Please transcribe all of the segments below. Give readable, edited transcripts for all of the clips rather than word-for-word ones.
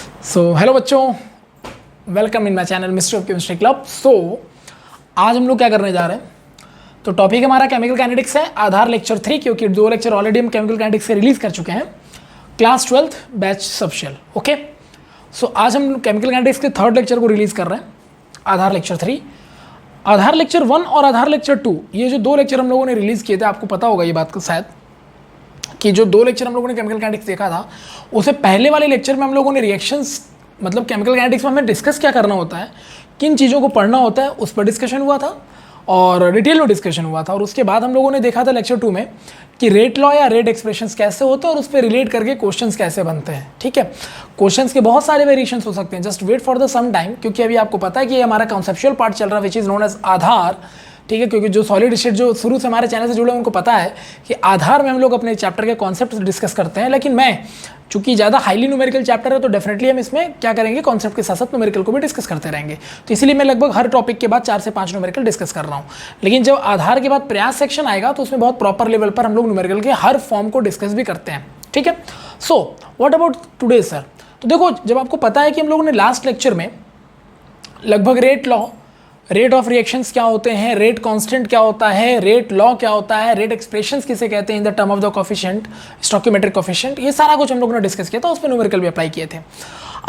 Hello बच्चों, welcome in my channel mister of chemistry club. आज हम लोग क्या करने जा रहे हैं, तो टॉपिक हमारा केमिकल काइनेटिक्स है, आधार लेक्चर 3, क्योंकि 2 लेक्चर ऑलरेडी हम केमिकल काइनेटिक्स से रिलीज कर चुके हैं, class 12th batch subshell. Okay, आज हम केमिकल काइनेटिक्स के 3rd लेक्चर को रिलीज कर रहे हैं, आधार लेक्चर 3। आधार लेक्चर 1 और आधार लेक्चर 2, ये जो 2 लेक्चर हम लोगों ने रिलीज किए थे, आपको पता होगा ये बात को शायद, कि जो 2 लेक्चर हम लोगों ने केमिकल काइनेटिक्स देखा था, उससे पहले वाले लेक्चर में हम लोगों ने रिएक्शंस, मतलब केमिकल काइनेटिक्स में हमें डिस्कस क्या करना होता है, किन चीज़ों को पढ़ना होता है, उस पर डिस्कशन हुआ था और डिटेल में डिस्कशन हुआ था। और उसके बाद हम लोगों ने देखा था लेक्चर 2 में कि रेट लॉ या रेट एक्सप्रेशंस कैसे होते हैं और उस पर रिलेट करके क्वेश्चंस कैसे बनते हैं। ठीक है, क्वेश्चंस के बहुत सारे वेरिएशंस हो सकते हैं, just wait for the some time, क्योंकि अभी आपको पता है कि ये हमारा कॉन्सेप्चुअल पार्ट चल रहा है, विच इज़ नोन एज आधार। ठीक है, क्योंकि जो सॉलिड स्टेट जो शुरू से हमारे चैनल से जुड़े हैं उनको पता है कि आधार में हम लोग अपने चैप्टर के कॉन्सेप्ट डिस्कस करते हैं, लेकिन मैं चूंकि ज़्यादा हाईली न्यूमेरिकल चैप्टर है तो डेफिनेटली हम इसमें क्या करेंगे, कॉन्सेप्ट के साथ साथ न्यूमेरिकल को भी डिस्कस करते रहेंगे। तो इसीलिए मैं लगभग हर टॉपिक के बाद 4 से 5 न्यूमेरिकल डिस्कस कर रहा हूँ। लेकिन जब आधार के बाद प्रयास सेक्शन आएगा तो उसमें बहुत प्रॉपर लेवल पर हम लोग न्यूमेरिकल के हर फॉर्म को डिस्कस भी करते हैं। ठीक है, so what about today sir. तो देखो, जब आपको पता है कि हम लोगों ने लास्ट लेक्चर में लगभग rate law, rate of reactions क्या होते हैं, रेट कांस्टेंट क्या होता है, रेट लॉ क्या होता है, रेट एक्सप्रेशंस किसे कहते हैं in the term of the coefficient, stoichiometric coefficient, ये सारा कुछ हम लोगों ने डिस्कस किया था, उस पर न्यूमेरिकल भी अप्लाई किए थे।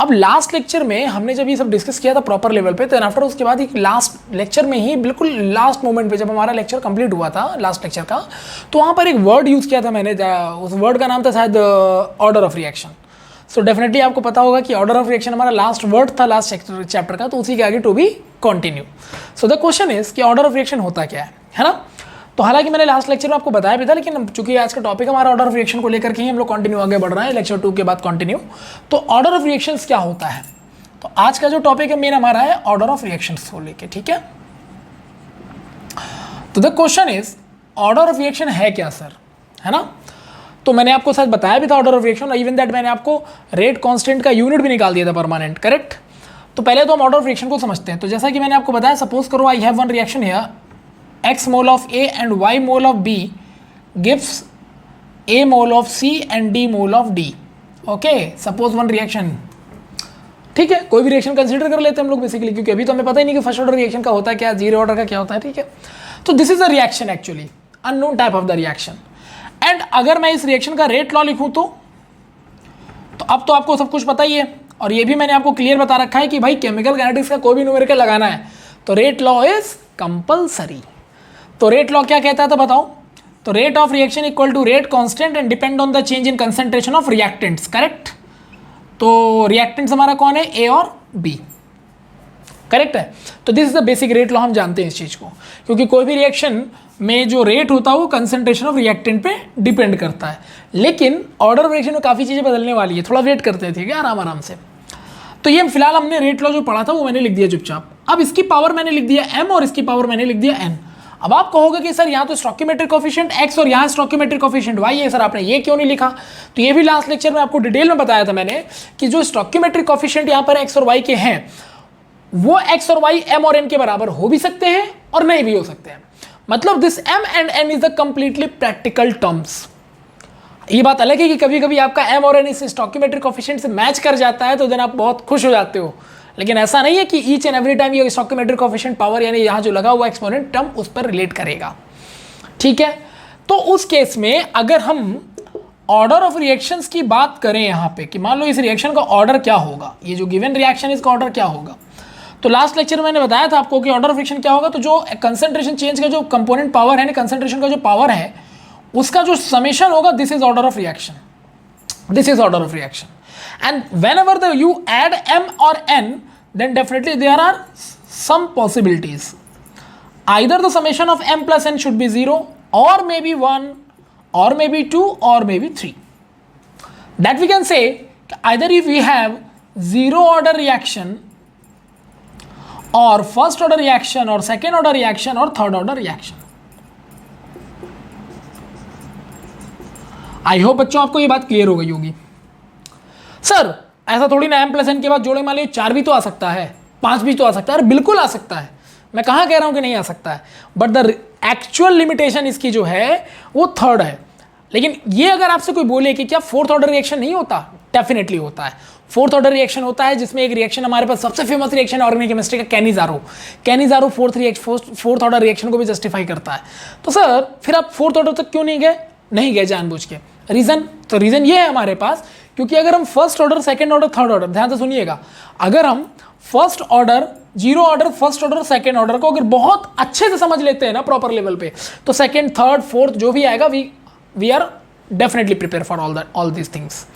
अब लास्ट लेक्चर में हमने जब ये सब डिस्कस किया था प्रॉपर लेवल पे, तो आफ्टर उसके बाद एक लास्ट लेक्चर में ही बिल्कुल लास्ट मोमेंट पे जब हमारा लेक्चर कंप्लीट हुआ था लास्ट लेक्चर का, तो वहाँ पर एक वर्ड यूज़ किया था मैंने, उस वर्ड का नाम था शायद order of reaction. So definitely आपको पता होगा कि ऑर्डर ऑफ रिएक्शन हमारा लास्ट वर्ड था लास्ट चैप्टर का, तो उसी के आगे to be continue. So the question is कि ऑर्डर ऑफ रिएक्शन होता क्या है ना। तो हालांकि मैंने लास्ट लेक्चर में आपको बताया भी था, लेकिन चूंकि आज का टॉपिक हमारा ऑर्डर ऑफ रिएक्शन को लेकर के ही हम लोग कंटिन्यू आगे बढ़ रहे हैं, लेक्चर 2 के बाद कंटिन्यू। तो ऑर्डर ऑफ रिएक्शंस क्या होता है, तो आज का जो टॉपिक है मेन हमारा है ऑर्डर ऑफ रिएक्शंस को लेकर। ठीक है, तो the question is order of reaction है क्या सर, है ना। तो मैंने आपको शायद बताया भी था order of reaction, even that मैंने आपको रेट कांस्टेंट का यूनिट भी निकाल दिया था, परमानेंट, करेक्ट। तो पहले तो हम ऑर्डर ऑफ रिएक्शन को समझते हैं। तो जैसा कि मैंने आपको बताया, सपोज करो I have one reaction here, x mole of A and y mole of B gives A mole of C and D mole of D। Okay, suppose one reaction. ठीक है, कोई भी रिएक्शन कंसीडर कर लेते हैं हम लोग बेसिकली, क्योंकि अभी तो हमें पता ही नहीं कि फर्स्ट ऑर्डर रिएक्शन का होता है क्या, जीरो ऑर्डर का क्या होता है। ठीक है, तो this is a reaction actually, unknown type of the reaction. And अगर मैं इस रिएक्शन का रेट लॉ लिखूं तो अब तो आपको सब कुछ पता ही है, और ये भी मैंने आपको क्लियर बता रखा है कि भाई केमिकल काइनेटिक्स का कोई भी न्यूमेरिकल लगाना है तो रेट लॉ इज कंपलसरी। तो रेट लॉ क्या कहता है तो बताओ, तो rate of reaction equal to rate constant and depend on the change in concentration of reactants, correct. तो रिएक्टेंट्स हमारा कौन है, ए और बी, करेक्ट है। तो this is the basic rate law, हम जानते हैं इस चीज को, क्योंकि कोई भी रिएक्शन में जो रेट होता है वो कंसंट्रेशन ऑफ रिएक्टेंट पे डिपेंड करता है। लेकिन ऑर्डर ऑफ रिएक्शन में काफ़ी चीज़ें बदलने वाली है, थोड़ा वेट करते हैं, ठीक है, आराम आराम से। तो ये फिलहाल हमने रेट लॉ जो पढ़ा था वो मैंने लिख दिया चुपचाप। अब इसकी पावर मैंने लिख दिया m और इसकी पावर मैंने लिख दिया n। अब आप कहोगे कि सर यहाँ तो स्टोइकियोमेट्रिक कोफिशिएंट x और यहाँ स्टोइकियोमेट्रिक कोफिशिएंट y है, सर आपने ये क्यों नहीं लिखा। तो ये भी लास्ट लेक्चर में आपको डिटेल में बताया था मैंने कि जो स्टोइकियोमेट्रिक कोफिशिएंट यहाँ पर x और y के हैं, वो x और y m और n के बराबर हो भी सकते हैं और नहीं भी हो सकते हैं। मतलब this m and n is the completely practical terms. ये बात अलग है कि कभी कभी आपका m और n इस स्टोइकियोमेट्रिक कोफिशिएंट से मैच कर जाता है तो देन आप बहुत खुश हो जाते हो, लेकिन ऐसा नहीं है कि ईच एंड एवरी टाइम ये स्टोइकियोमेट्रिक कोफिशिएंट पावर यानी यहाँ जो लगा हुआ एक्सपोनेंट टर्म उस पर रिलेट करेगा। ठीक है, तो उस केस में अगर हम ऑर्डर ऑफ रिएक्शंस की बात करें यहाँ पे कि मान लो इस रिएक्शन का ऑर्डर क्या होगा, ये जो गिवन रिएक्शन इसका ऑर्डर क्या होगा, तो लास्ट लेक्चर में मैंने बताया था आपको कि ऑर्डर ऑफ रिएक्शन क्या होगा। तो जो कंसंट्रेशन चेंज का जो कंपोनेंट पावर है, कंसंट्रेशन का जो पावर है, उसका जो समेशन होगा, this is order of reaction, this is order of reaction. And whenever the you add m और n, then definitely there are some possibilities. Either the summation of m plus n should be 0, or maybe 1, or maybe 2, or maybe 3. That we can say either if we have zero order reaction, or first order reaction, or second order reaction, or third order reaction. I hope बच्चों आपको ये बात clear हो गई होगी। Sir ऐसा थोड़ी ना m प्लस n के बाद जोड़े मान लीजिए 4 भी तो आ सकता है, 5 भी तो आ सकता है, बिल्कुल आ सकता है, मैं कहाँ कह रहा हूँ कि नहीं आ सकता है, बट द एक्चुअल लिमिटेशन इसकी जो है वो थर्ड है। लेकिन ये अगर आपसे कोई बोले कि क्या फोर्थ ऑर्डर रिएक्शन नहीं होता, डेफिनेटली होता है। फोर्थ ऑर्डर रिएक्शन होता है जिसमें एक रिएक्शन हमारे पास सबसे फेमस रिएक्शन है ऑर्गेनिक केमिस्ट्री का, कैनिजारो फोर्थ ऑर्डर रिएक्शन को भी जस्टिफाई करता है। तो सर फिर आप फोर्थ ऑर्डर तक क्यों नहीं गए जानबूझ के? रीजन ये है हमारे पास, क्योंकि अगर हम first order, second order, third order, ध्यान से सुनिएगा, अगर हम first order, zero order, first order, second order को अगर बहुत अच्छे से समझ लेते हैं ना प्रॉपर लेवल पे, तो सेकंड, थर्ड, फोर्थ जो भी आएगा we are definitely prepare for all these things.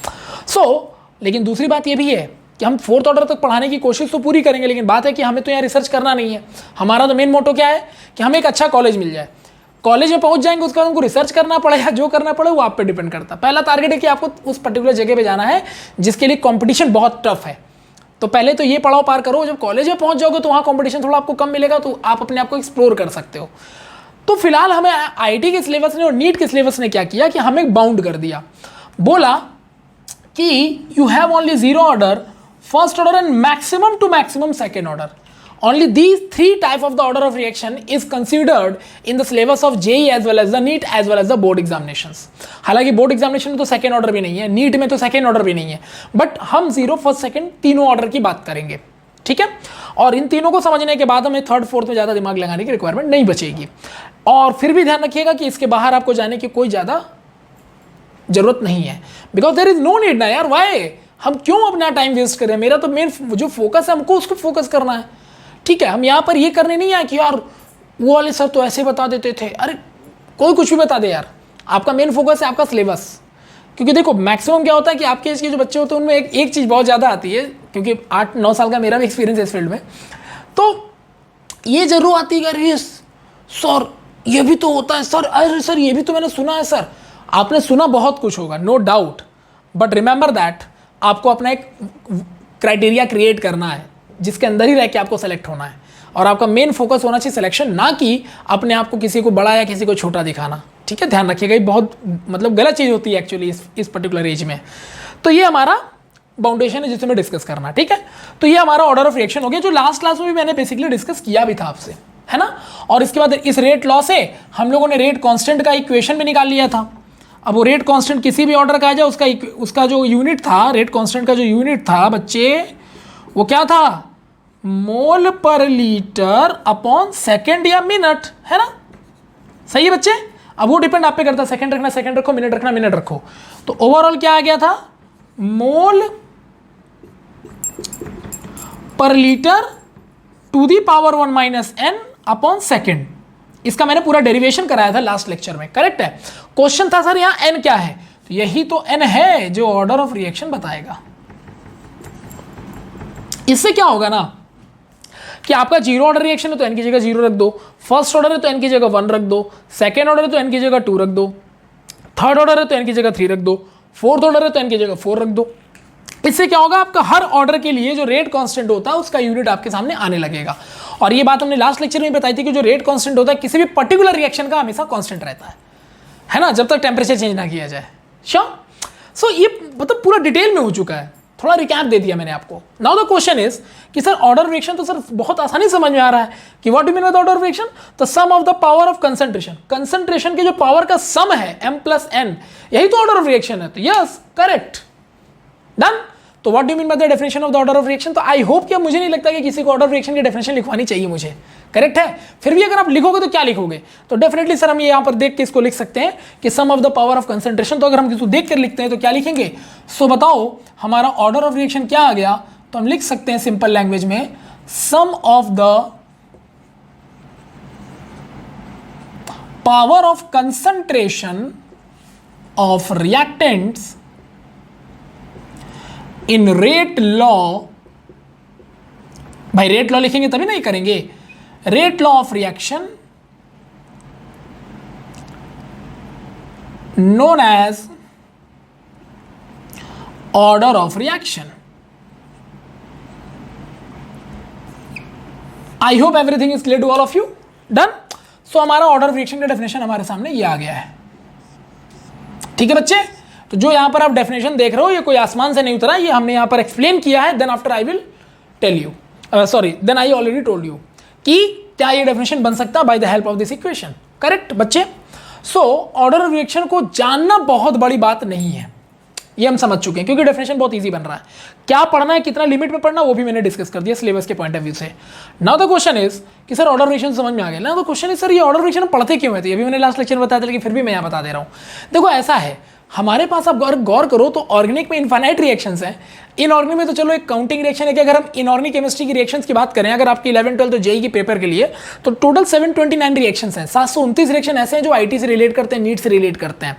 लेकिन दूसरी बात ये भी है कि हम फोर्थ ऑर्डर तक पढ़ाने की कोशिश तो पूरी करेंगे, लेकिन बात है कि हमें तो यहाँ रिसर्च करना नहीं है। हमारा तो मेन मोटो क्या है कि हमें एक अच्छा कॉलेज मिल जाए, कॉलेज में पहुंच जाएंगे, उसका हमको रिसर्च करना पड़ेगा, जो करना पड़े वो आप पे डिपेंड करता है। पहला टारगेट है कि आपको उस पर्टिकुलर जगह पे जाना है जिसके लिए कंपटीशन बहुत टफ है। तो पहले तो ये पड़ाव पार करो, जब कॉलेज में पहुंच जाओगे तो वहाँ कंपटीशन थोड़ा आपको कम मिलेगा, तो आप अपने आप को एक्सप्लोर कर सकते हो। तो फिलहाल हमें आईटी के सिलेबस ने और नीट के सिलेबस ने क्या किया कि हमें बाउंड कर दिया, बोला कि you have only zero order, first order and maximum two maximum second order. Only these three type of the order of reaction is considered in the syllabus of JEE as well as the NEET as well as the board examinations. हालांकि board examination में तो second order भी नहीं है, NEET में तो second order भी नहीं है, बट हम जीरो, फर्स्ट, सेकेंड तीनों ऑर्डर की बात करेंगे, ठीक है। और इन तीनों को समझने के बाद हमें थर्ड फोर्थ में ज़्यादा दिमाग लगाने की रिक्वायरमेंट नहीं बचेगी। और फिर भी ध्यान रखिएगा कि इसके बाहर आपको जाने की कोई ज़्यादा जरूरत नहीं है, because there is no need ना यार, वाई हम क्यों अपना टाइम वेस्ट करें। मेरा तो मेन जो फोकस है हमको उसको फोकस करना है, ठीक है। हम यहाँ पर ये करने नहीं आए कि यार वो वाले सर तो ऐसे बता देते थे, अरे कोई कुछ भी बता दे यार, आपका मेन फोकस है आपका सिलेबस। क्योंकि देखो मैक्सिमम क्या होता है कि आपके इसके जो बच्चे होते हैं उनमें एक चीज़ बहुत ज़्यादा आती है, क्योंकि 8-9 साल का मेरा भी एक्सपीरियंस है इस फील्ड में, तो ये जरूर आती है कि सर ये भी तो होता है सर, अरे सर ये भी तो मैंने सुना है। सर आपने सुना बहुत कुछ होगा, no doubt, but remember that आपको अपना एक क्राइटेरिया क्रिएट करना है जिसके अंदर ही रह के आपको सेलेक्ट होना है, और आपका मेन फोकस होना चाहिए सिलेक्शन, ना कि अपने आप को किसी को बड़ा या किसी को छोटा दिखाना, ठीक है। ध्यान रखिएगा, ये बहुत मतलब गलत चीज़ होती है एक्चुअली इस पर्टिकुलर एज में। तो ये हमारा बाउंडेशन है जिसे मैं डिस्कस करना, ठीक है। तो ये हमारा ऑर्डर ऑफ रिएक्शन हो गया, जो लास्ट क्लास में भी मैंने बेसिकली डिस्कस किया भी था आपसे, है ना। और इसके बाद इस रेट लॉ से हम लोगों ने रेट कांस्टेंट का इक्वेशन भी निकाल लिया था। अब वो रेट कांस्टेंट किसी भी ऑर्डर का आ जाए, उसका जो यूनिट था, रेट कांस्टेंट का जो यूनिट था बच्चे, वो क्या था, मोल पर लीटर अपॉन सेकेंड या मिनट, है ना। सही है बच्चे। अब वो डिपेंड आप पे करता है, सेकंड रखना सेकंड रखो, मिनट रखना मिनट रखो। तो ओवरऑल क्या आ गया था, मोल पर litre to the power 1 - n upon second. इसका मैंने पूरा डेरिवेशन कराया था लास्ट लेक्चर में, करेक्ट है। क्वेश्चन था सर यहाँ n क्या है, तो यही तो n है जो ऑर्डर ऑफ रिएक्शन बताएगा। इससे क्या होगा ना कि आपका जीरो ऑर्डर रिएक्शन है तो n की जगह 0 रख दो, फर्स्ट ऑर्डर है तो n की जगह 1 रख दो, सेकेंड ऑर्डर है तो n की जगह 2 रख दो, थर्ड ऑर्डर है तो n की जगह 3 रख दो, फोर्थ ऑर्डर है तो n की जगह 4 रख दो। इससे क्या होगा, आपका हर ऑर्डर के लिए जो रेट कांस्टेंट होता है उसका यूनिट आपके सामने आने लगेगा। और ये बात हमने लास्ट लेक्चर में बताई थी कि जो रेट कांस्टेंट होता है किसी भी पर्टिकुलर रिएक्शन का हमेशा कांस्टेंट रहता है ना, जब तक टेम्परेचर चेंज ना किया जाए। श्योर। सो ये मतलब पूरा डिटेल में हो चुका है, थोड़ा रिकैप दे दिया मैंने आपको। नाउ द क्वेश्चन इज कि सर ऑर्डर रिएक्शन तो सर बहुत आसानी समझ में आ रहा है कि what do mean by order reaction, the sum of the power of concentration. Concentration के जो पावर का सम है m+n, यही तो ऑर्डर ऑफ रिएक्शन है। तो यस करेक्ट, डन। तो what do mean by the definition of the order of reaction. तो आई होप कि अब मुझे नहीं लगता कि किसी को ऑर्डर ऑफ रिएक्शन की डेफिनेशन लिखवानी चाहिए मुझे, करेक्ट है। फिर भी अगर आप लिखोगे तो क्या लिखोगे, तो डेफिनेटली सर हम ये यहाँ पर देख के इसको लिख सकते हैं कि sum of the power of concentration. तो अगर हम इसको देख कर लिखते हैं तो क्या लिखेंगे, सो बताओ हमारा ऑर्डर ऑफ रिएक्शन क्या आ गया। तो हम लिख सकते हैं सिंपल लैंग्वेज में, sum of the power of concentration of reactants in rate law. भाई रेट लॉ लिखेंगे तभी नहीं करेंगे, rate law of reaction known as order of reaction. I hope everything is clear to all of you. Done. So हमारा order of reaction का definition हमारे सामने ये आ गया है, ठीक है बच्चे। तो जो यहाँ पर आप डेफिनेशन देख रहे हो ये कोई आसमान से नहीं उतरा, ये हमने यहाँ पर एक्सप्लेन किया है। Then after I will tell you, sorry then I already told you कि क्या ये डेफिनेशन बन सकता है by the help of this equation, correct बच्चे। सो ऑर्डर ऑफ रिएक्शन को जानना बहुत बड़ी बात नहीं है, ये हम समझ चुके हैं क्योंकि डेफिनेशन बहुत इजी बन रहा है। क्या पढ़ना है, कितना लिमिट में पढ़ना, वो भी मैंने डिस्कस कर दिया सिलेबस के पॉइंट ऑफ व्यू से। नाउ द क्वेश्चन इज कि सर ऑर्डर रिएक्शन समझ में आ गया ना, तो क्वेश्चन इज सर ये ऑर्डर रिएक्शन हम पढ़ते क्यों है? अभी मैंने लास्ट लेक्चर में बताया था, लेकिन फिर भी मैं यहाँ बता दे रहा हूँ। देखो ऐसा है, हमारे पास आप गौर करो तो ऑर्गेनिक में इनफाइनाइट रिएक्शंस हैं, इनऑर्गेनिक में तो चलो एक काउंटिंग रिएक्शन है कि अगर हम इनऑर्गेनिक केमिस्ट्री की रिएक्शंस की बात करें, अगर आपकी 11-12 जेई की पेपर के लिए, तो टोटल 729 रिएक्शंस हैं। 729 रिएक्शन ऐसे हैं जो आईटी से रिलेट करते हैं, नीट से रिलेट करते हैं।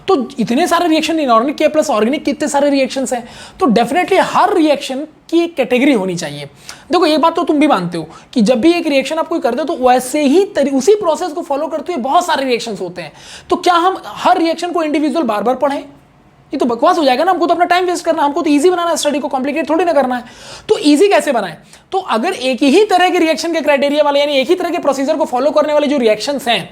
तो इतने सारे रिएक्शन इनऑर्गेनिक के प्लस ऑर्गेनिक के इतने सारे रिएक्शंस हैं, तो डेफिनेटली हर रिएक्शन की एक कैटेगरी होनी चाहिए। देखो एक बात तो तुम भी मानते हो कि जब भी एक रिएक्शन आप कोई करते हो तो वैसे ही उसी प्रोसेस को फॉलो करते हुए बहुत सारे रिएक्शंस होते हैं। तो क्या हम हर रिएक्शन को इंडिविजुअल बार बार पढ़ें? ये तो बकवास हो जाएगा ना। हमको तो अपना टाइम वेस्ट करना, हमको तो इजी बनाना है, स्टडी को कॉम्प्लिकेट थोड़ी ना करना है। तो इजी कैसे बनाएं? तो अगर एक ही तरह के रिएक्शन के क्राइटेरिया वाले, यानी एक ही तरह के प्रोसीजर को फॉलो करने वाले जो रिएक्शंस हैं,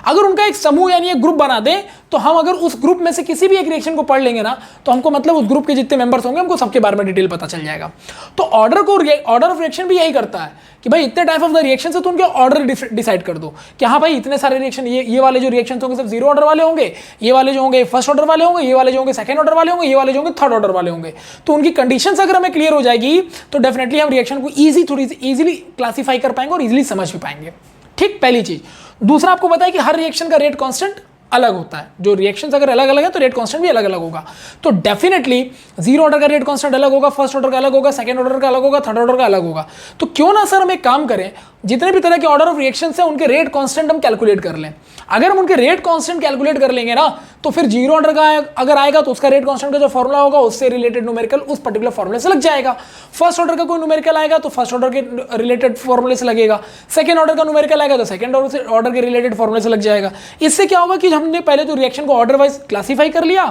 अगर उनका एक समूह यानी एक ग्रुप बना दें, तो हम अगर उस ग्रुप में से किसी भी एक रिएक्शन को पढ़ लेंगे ना, तो हमको मतलब उस ग्रुप के जितने मेंबर्स होंगे हमको सबके बारे में डिटेल पता चल जाएगा। तो ऑर्डर ऑफ रिएक्शन भी यही करता है कि भाई इतने टाइप ऑफ द रिएक्शन है तो उनके ऑर्डर डिसाइड कर दो कि हाँ भाई इतने सारे रिएक्शन, ये वाले जो रिएक्शन होंगे सब 0 ऑर्डर वाले होंगे, ये वाले जो होंगे फर्स्ट ऑर्डर वाले होंगे, ये वाले जो होंगे सेकंड ऑर्डर वाले होंगे, ये वाले जो होंगे थर्ड ऑर्डर वाले होंगे। तो उनकी कंडीशंस अगर हमें क्लियर हो जाएगी तो डेफिनेटली हम रिएक्शन को थोड़ी इजीली क्लासीफाई कर पाएंगे और इजीली समझ भी पाएंगे। ठीक, पहली चीज। दूसरा आपको पता है कि हर रिएक्शन का रेट कांस्टेंट अलग होता है। जो रिएक्शंस अगर अलग अलग है तो रेट कांस्टेंट भी अलग अलग होगा। तो डेफिनेटली 0 ऑर्डर का रेट कांस्टेंट अलग होगा, फर्स्ट ऑर्डर का अलग होगा, सेकंड ऑर्डर का अलग होगा, थर्ड ऑर्डर का अलग होगा। तो क्यों ना सर हम एक काम करें, जितने भी तरह के ऑर्डर ऑफ रिएक्शंस हैं उनके रेट कांस्टेंट हम कैलकुलेट कर लें। अगर हम उनके रेट कांस्टेंट कैलकुलेट कर लेंगे ना, तो फिर 0 ऑर्डर का अगर आएगा तो उसका रेट कांस्टेंट का जो फॉर्मूला होगा उससे रिलेटेड न्यूमेरिकल उस पर्टिकुलर फॉर्मूले से लग जाएगा। फर्स्ट ऑर्डर का कोई न्यूमेरिकल आएगा तो फर्स्ट ऑर्डर के रिलेटेड फॉर्मूले से लगेगा। सेकंड ऑर्डर का न्यूमेरिकल आएगा तो सेकंड ऑर्डर के रिलेटेड फॉर्मूले से लग जाएगा। इससे क्या होगा कि हमने पहले तो रिएक्शन को ऑर्डर वाइज क्लासीफाई कर लिया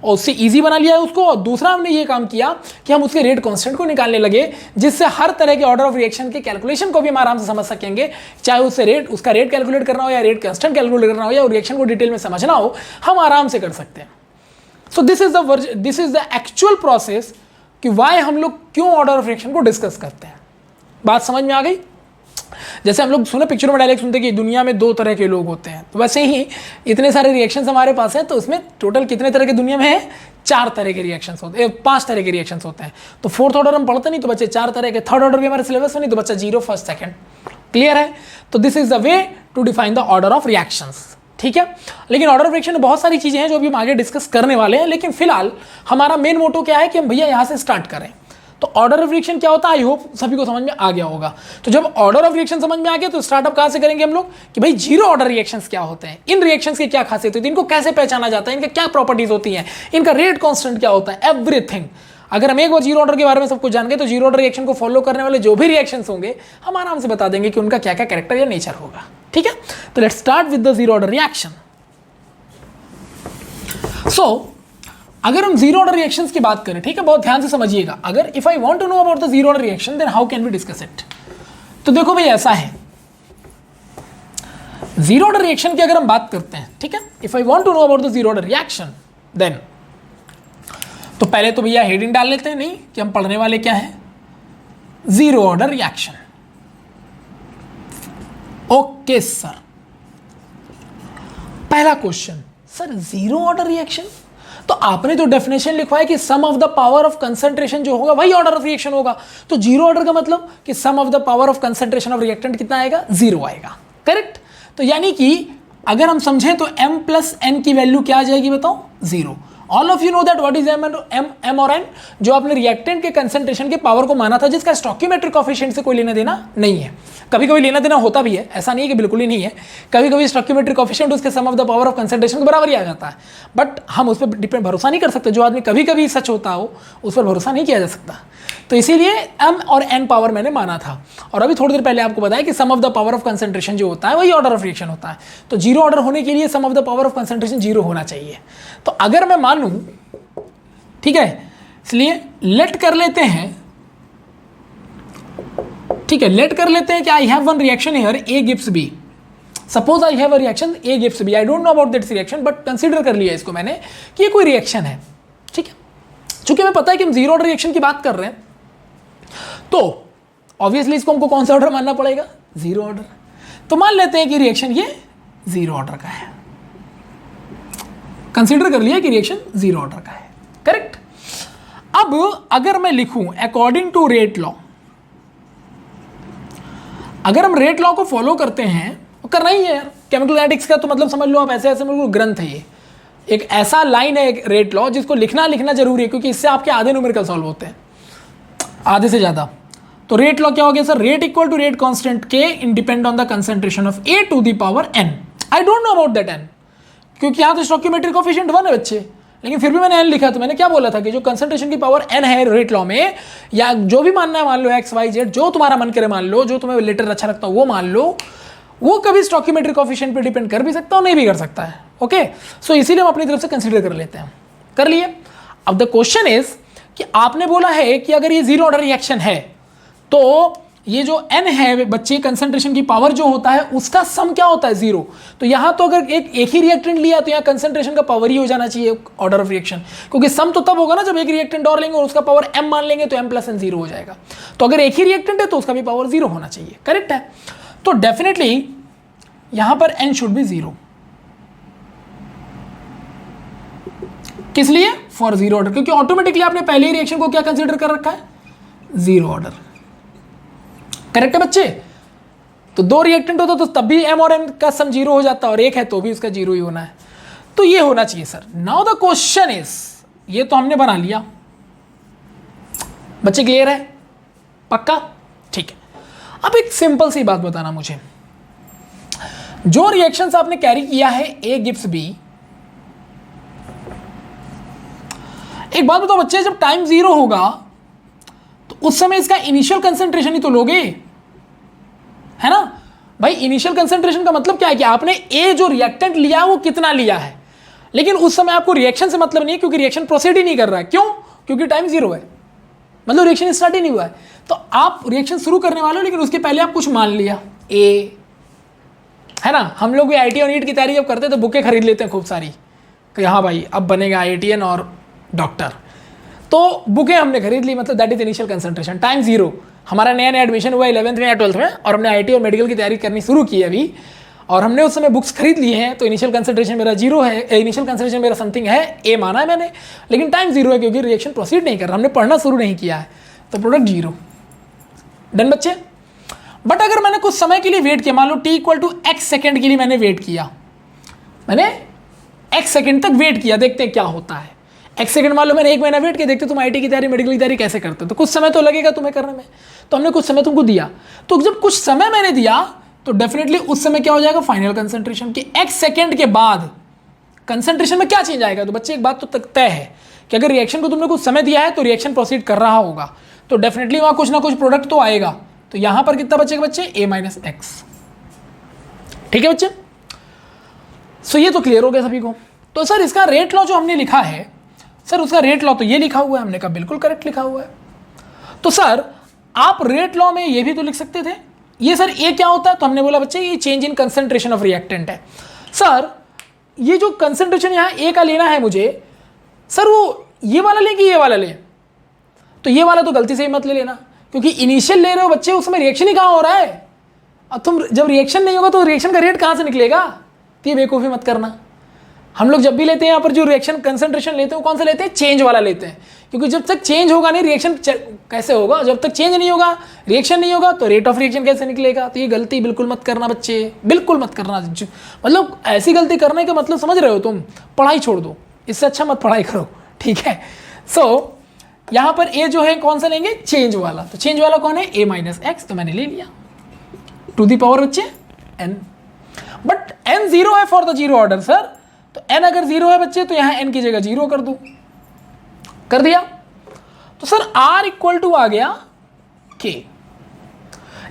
और उससे इजी बना लिया है उसको, और दूसरा हमने ये काम किया कि हम उसके रेट कांस्टेंट को निकालने लगे, जिससे हर तरह के ऑर्डर ऑफ रिएक्शन के कैलकुलेशन को भी हम आराम से समझ सकेंगे। चाहे उसका रेट कैलकुलेट करना हो या रेट कांस्टेंट कैलकुलेट करना हो या रिएक्शन को डिटेल में समझना हो, हम आराम से कर सकते हैं। सो this is the actual process कि वाई हम लोग क्यों ऑर्डर ऑफ रिएक्शन को डिस्कस करते हैं। बात समझ में आ गई? जैसे हम लोग सुने पिक्चर में डायरेक्ट सुनते कि दुनिया में 2 तरह के लोग होते हैं, तो वैसे ही इतने सारे रिएक्शंस हमारे पास हैं, तो उसमें टोटल कितने तरह के दुनिया में है? 4 तरह के रिएक्शंस होते हैं, 5 तरह के रिएक्शंस होते हैं। तो फोर्थ ऑर्डर हम पढ़ते नहीं तो बच्चे 4 तरह के, थर्ड ऑर्डर भी हमारे सिलेबस में नहीं तो बच्चा 0 फर्स्ट सेकंड। क्लियर है? तो this is the way to define the order of reactions. ठीक है, लेकिन ऑर्डर ऑफ रिएक्शन में बहुत सारी चीजें हैं जो अभी हम आगे डिस्कस करने वाले हैं, लेकिन फिलहाल हमारा मेन मोटो क्या है कि हम भैया यहाँ से स्टार्ट करें। तो ऑर्डर ऑफ रिएक्शन क्या होता है, आई होप सभी को समझ में आ गया होगा। तो जब ऑर्डर ऑफ रिएक्शन समझ में आ गया तो स्टार्टअप कहां से करेंगे हम लोग कि भाई 0 ऑर्डर रिएक्शंस क्या होते हैं, इन रिएक्शंस की क्या खासियत होती है, इनको कैसे पहचाना जाता है, इनके क्या प्रॉपर्टीज होती हैं, इनका रेट कांस्टेंट क्या होता है, एवरीथिंग। अगर हम एक बार 0 ऑर्डर के बारे में सब कुछ जान गए तो 0 ऑर्डर रिएक्शन को फॉलो करने वाले जो भी रिएक्शंस होंगे हम आराम से बता देंगे कि उनका क्या क्या कैरेक्टर या नेचर होगा। ठीक है, तो let's start with the 0 order reaction. So अगर हम 0 ऑर्डर रिएक्शंस की बात करें, ठीक है, बहुत ध्यान से समझिएगा। अगर if I want to know about the 0 order reaction then how can we discuss it. तो देखो भाई ऐसा है, 0 ऑर्डर रिएक्शन की अगर हम बात करते हैं, ठीक है, if I want to know about the 0 order reaction then, तो पहले तो भैया हेडिंग डाल लेते हैं नहीं कि हम पढ़ने वाले क्या है, 0 ऑर्डर रिएक्शन। ओके सर, पहला क्वेश्चन, सर 0 ऑर्डर रिएक्शन, तो आपने तो डेफिनेशन लिखवाया कि sum of the power of concentration जो होगा वही ऑर्डर ऑफ रिएक्शन होगा। तो 0 ऑर्डर का मतलब कि sum of the power of concentration of reactant कितना आएगा, 0 आएगा। करेक्ट? तो यानी कि अगर हम समझें तो m प्लस n की वैल्यू क्या आ जाएगी बताओ, 0। All of you know that what is m और n, जो आपने रिएक्टेंट के कंसंट्रेशन के पावर को माना था, जिसका स्टोइकियोमेट्रिक कोएफिशिएंट से कोई लेना देना नहीं है। कभी कभी लेना देना होता भी है, ऐसा नहीं है कि बिल्कुल ही नहीं है। कभी कभी स्टोइकियोमेट्रिक कोएफिशिएंट उसके sum of the power of concentration के बराबर ही आ जाता है, बट हम उस पर भरोसा नहीं कर सकते। जो आदमी कभी कभी सच होता हो उस पर भरोसा नहीं किया जा सकता। तो इसीलिए m और n पावर मैंने माना था, और अभी थोड़ी देर पहले आपको बताया कि sum of the power of concentration जो होता है वही ऑर्डर ऑफ रिएक्शन होता है। तो 0 ऑर्डर होने के लिए sum of the power of concentration 0 होना चाहिए। तो अगर मैं मानूं, ठीक है, इसलिए लेट कर लेते हैं, ठीक है, लेट कर लेते हैं कि I have one reaction here, A gives B। Suppose I have a reaction A gives B, I don't know about that reaction, but consider कर लिया इसको मैंने कि ये कोई रिएक्शन है। ठीक है, चूंकि हमें पता है कि हम 0 ऑर्डर रिएक्शन की बात कर रहे हैं, तो ऑब्वियसली इसको हमको कौन सा ऑर्डर मानना पड़ेगा, 0 ऑर्डर। तो मान लेते हैं कि रिएक्शन ये 0 ऑर्डर का है, कंसीडर कर लिया कि रिएक्शन 0 ऑर्डर का है। करेक्ट। अब अगर मैं लिखूं अकॉर्डिंग टू रेट लॉ, अगर हम रेट लॉ को फॉलो करते हैं, तो करना ही है यार केमिकल काइनेटिक्स का, तो मतलब समझ लो आप ऐसे ऐसे बिल्कुल ग्रंथ है ये, एक ऐसा लाइन है एक रेट लॉ जिसको लिखना जरूरी है, क्योंकि इससे आपके आधे न्यूमेरिकल सॉल्व होते हैं, आधे से ज्यादा। तो रेट लॉ क्या हो गया sir, rate equal to rate constant k in depend on the concentration of A to the power n. I don't know about that n, क्योंकि यहाँ तो स्टोइकियोमेट्रिक कोएफिशिएंट 1 है बच्चे, लेकिन फिर भी मैंने एन लिखा। तो मैंने क्या बोला था कि जो कंसंट्रेशन की पावर एन है रेट लॉ में, या जो भी मानना है मान लो एक्स वाई जेड, जो तुम्हारा मन करे मान लो, जो तुम्हें लेटर अच्छा लगता हो वो मान लो, वो कभी स्टोइकियोमेट्रिक कोएफिशिएंट पे डिपेंड कर भी सकता है और नहीं भी कर सकता है। ओके, सो इसीलिए हम अपनी तरफ से कंसीडर कर लेते हैं। कर लिए। अब द क्वेश्चन इज कि आपने बोला है कि अगर ये जीरो ऑर्डर रिएक्शन है तो ये जो n है बच्चे, कंसंट्रेशन की पावर जो होता है उसका सम क्या होता है, जीरो। तो यहां तो अगर एक ही रिएक्टेंट लिया तो यहाँ कंसंट्रेशन का पावर ही हो जाना चाहिए ऑर्डर ऑफ रिएक्शन, क्योंकि सम तो तब होगा ना जब एक रिएक्टेंट और लेंगे और उसका पावर m मान लेंगे तो m प्लस n जीरो हो जाएगा। तो अगर एक ही रिएक्टेंट है तो उसका भी पावर जीरो होना चाहिए, करेक्ट है। तो डेफिनेटली यहां पर n शुड बी जीरो। किस लिए, फॉर जीरो ऑर्डर, क्योंकि ऑटोमेटिकली आपने पहले ही रिएक्शन को क्या कंसीडर कर रखा है, जीरो ऑर्डर। करेक्ट है बच्चे। तो दो रिएक्टेंट होता तो तब भी m और n का सम जीरो हो जाता, और एक है तो भी उसका जीरो ही होना है। तो ये होना चाहिए sir. Now the question is, ये तो हमने बना लिया बच्चे, क्लियर है, पक्का, ठीक है। अब एक सिंपल सी बात बताना मुझे, जो रिएक्शंस आपने कैरी किया है ए गिव्स बी, एक बात बताओ बच्चे, जब टाइम जीरो होगा तो उस समय इसका इनिशियल कंसंट्रेशन ही तो लोगे, है ना भाई। इनिशियल कंसंट्रेशन का मतलब क्या है कि आपने ए जो रिएक्टेंट लिया वो कितना लिया है, लेकिन उस समय आपको रिएक्शन से मतलब नहीं है, क्योंकि रिएक्शन प्रोसीड ही नहीं कर रहा है। क्यों, क्योंकि टाइम जीरो है, मतलब रिएक्शन स्टार्ट ही नहीं हुआ है। तो आप रिएक्शन शुरू करने वाले हो, लेकिन उसके पहले आप कुछ मान लिया ए, है ना। हम लोग भी IIT और नीट की तैयारी जब करते हैं तो बुकें खरीद लेते हैं खूब सारी कि हाँ भाई अब बनेगा IITN और डॉक्टर, तो बुकें हमने खरीद ली, मतलब that is initial concentration, time zero. हमारा नया नया एडमिशन हुआ 11th में या 12th में, और हमने IIT और मेडिकल की तैयारी करनी शुरू की है अभी, और हमने उस समय बुक्स खरीद ली हैं। तो इनिशियल कंसंट्रेशन मेरा जीरो है, इनिशियल कंसंट्रेशन मेरा समथिंग है, ए माना है मैंने, लेकिन टाइम जीरो है क्योंकि रिएक्शन प्रोसीड नहीं कर रहा, हमने पढ़ना शुरू नहीं किया है, तो प्रोडक्ट जीरो। डन बच्चे। बट अगर मैंने कुछ समय के लिए वेट किया, मान लो t equal to x second के लिए मैंने वेट किया, मैंने x सेकेंड तक वेट किया, देखते हैं क्या होता है। x सेकंड मान लो मैंने 1 महीना वेट किया, देखते तुम IIT की तैयारी मेडिकल की तैयारी कैसे करते हो, तो कुछ समय तो लगेगा तुम्हें करने में, तो हमने कुछ समय तुमको दिया। तो जब कुछ समय मैंने दिया तो डेफिनेटली उस समय क्या हो जाएगा, फाइनल कंसंट्रेशन, कि x सेकंड के बाद कंसंट्रेशन में क्या चेंज आएगा। तो बच्चे एक बात तो तय है कि अगर रिएक्शन को तुमने कुछ समय दिया है तो रिएक्शन प्रोसीड कर रहा होगा, तो डेफिनेटली वहां कुछ ना कुछ प्रोडक्ट तो आएगा। तो यहां पर कितना बचेगा बच्चे, a माइनस एक्स। ठीक है बच्चे, सो ये तो क्लियर हो गया सभी को। तो सर इसका रेट लॉ जो हमने लिखा है, सर उसका रेट लॉ तो ये लिखा हुआ है, हमने कहा बिल्कुल करेक्ट लिखा हुआ है। तो सर आप रेट लॉ में ये भी तो लिख सकते थे, ये सर ए क्या होता है, तो हमने बोला बच्चे ये change in concentration of reactant है। सर ये जो कंसंट्रेशन यहाँ ए का लेना है मुझे, सर वो ये वाला ले कि ये वाला ले, तो ये वाला तो गलती से ही मत ले लेना, क्योंकि इनिशियल ले रहे हो बच्चे, उस समय रिएक्शन ही कहाँ हो रहा है। अब तुम जब रिएक्शन नहीं होगा तो रिएक्शन का रेट कहाँ से निकलेगा, तो ये बेवकूफ़ी मत करना। हम लोग जब भी लेते हैं यहाँ पर जो रिएक्शन कंसंट्रेशन लेते हैं वो कौन सा लेते हैं, चेंज वाला लेते हैं, क्योंकि जब तक चेंज होगा नहीं रिएक्शन कैसे होगा, जब तक चेंज नहीं होगा रिएक्शन नहीं होगा तो रेट ऑफ रिएक्शन कैसे निकलेगा। तो ये गलती बिल्कुल मत करना बच्चे, बिल्कुल मत करना। मतलब ऐसी गलती करने का मतलब समझ रहे हो तुम, पढ़ाई छोड़ दो, इससे अच्छा मत पढ़ाई करो, ठीक है। सो यहाँ पर ए जो है कौन सा लेंगे, चेंज वाला। तो चेंज वाला कौन है, a माइनस एक्स, तो मैंने ले लिया टू दी पावर बच्चे n। बट n जीरो है for the zero order sir, तो n अगर जीरो है बच्चे तो यहाँ n की जगह जीरो कर दूं, कर दिया। तो सर r इक्वल टू आ गया k,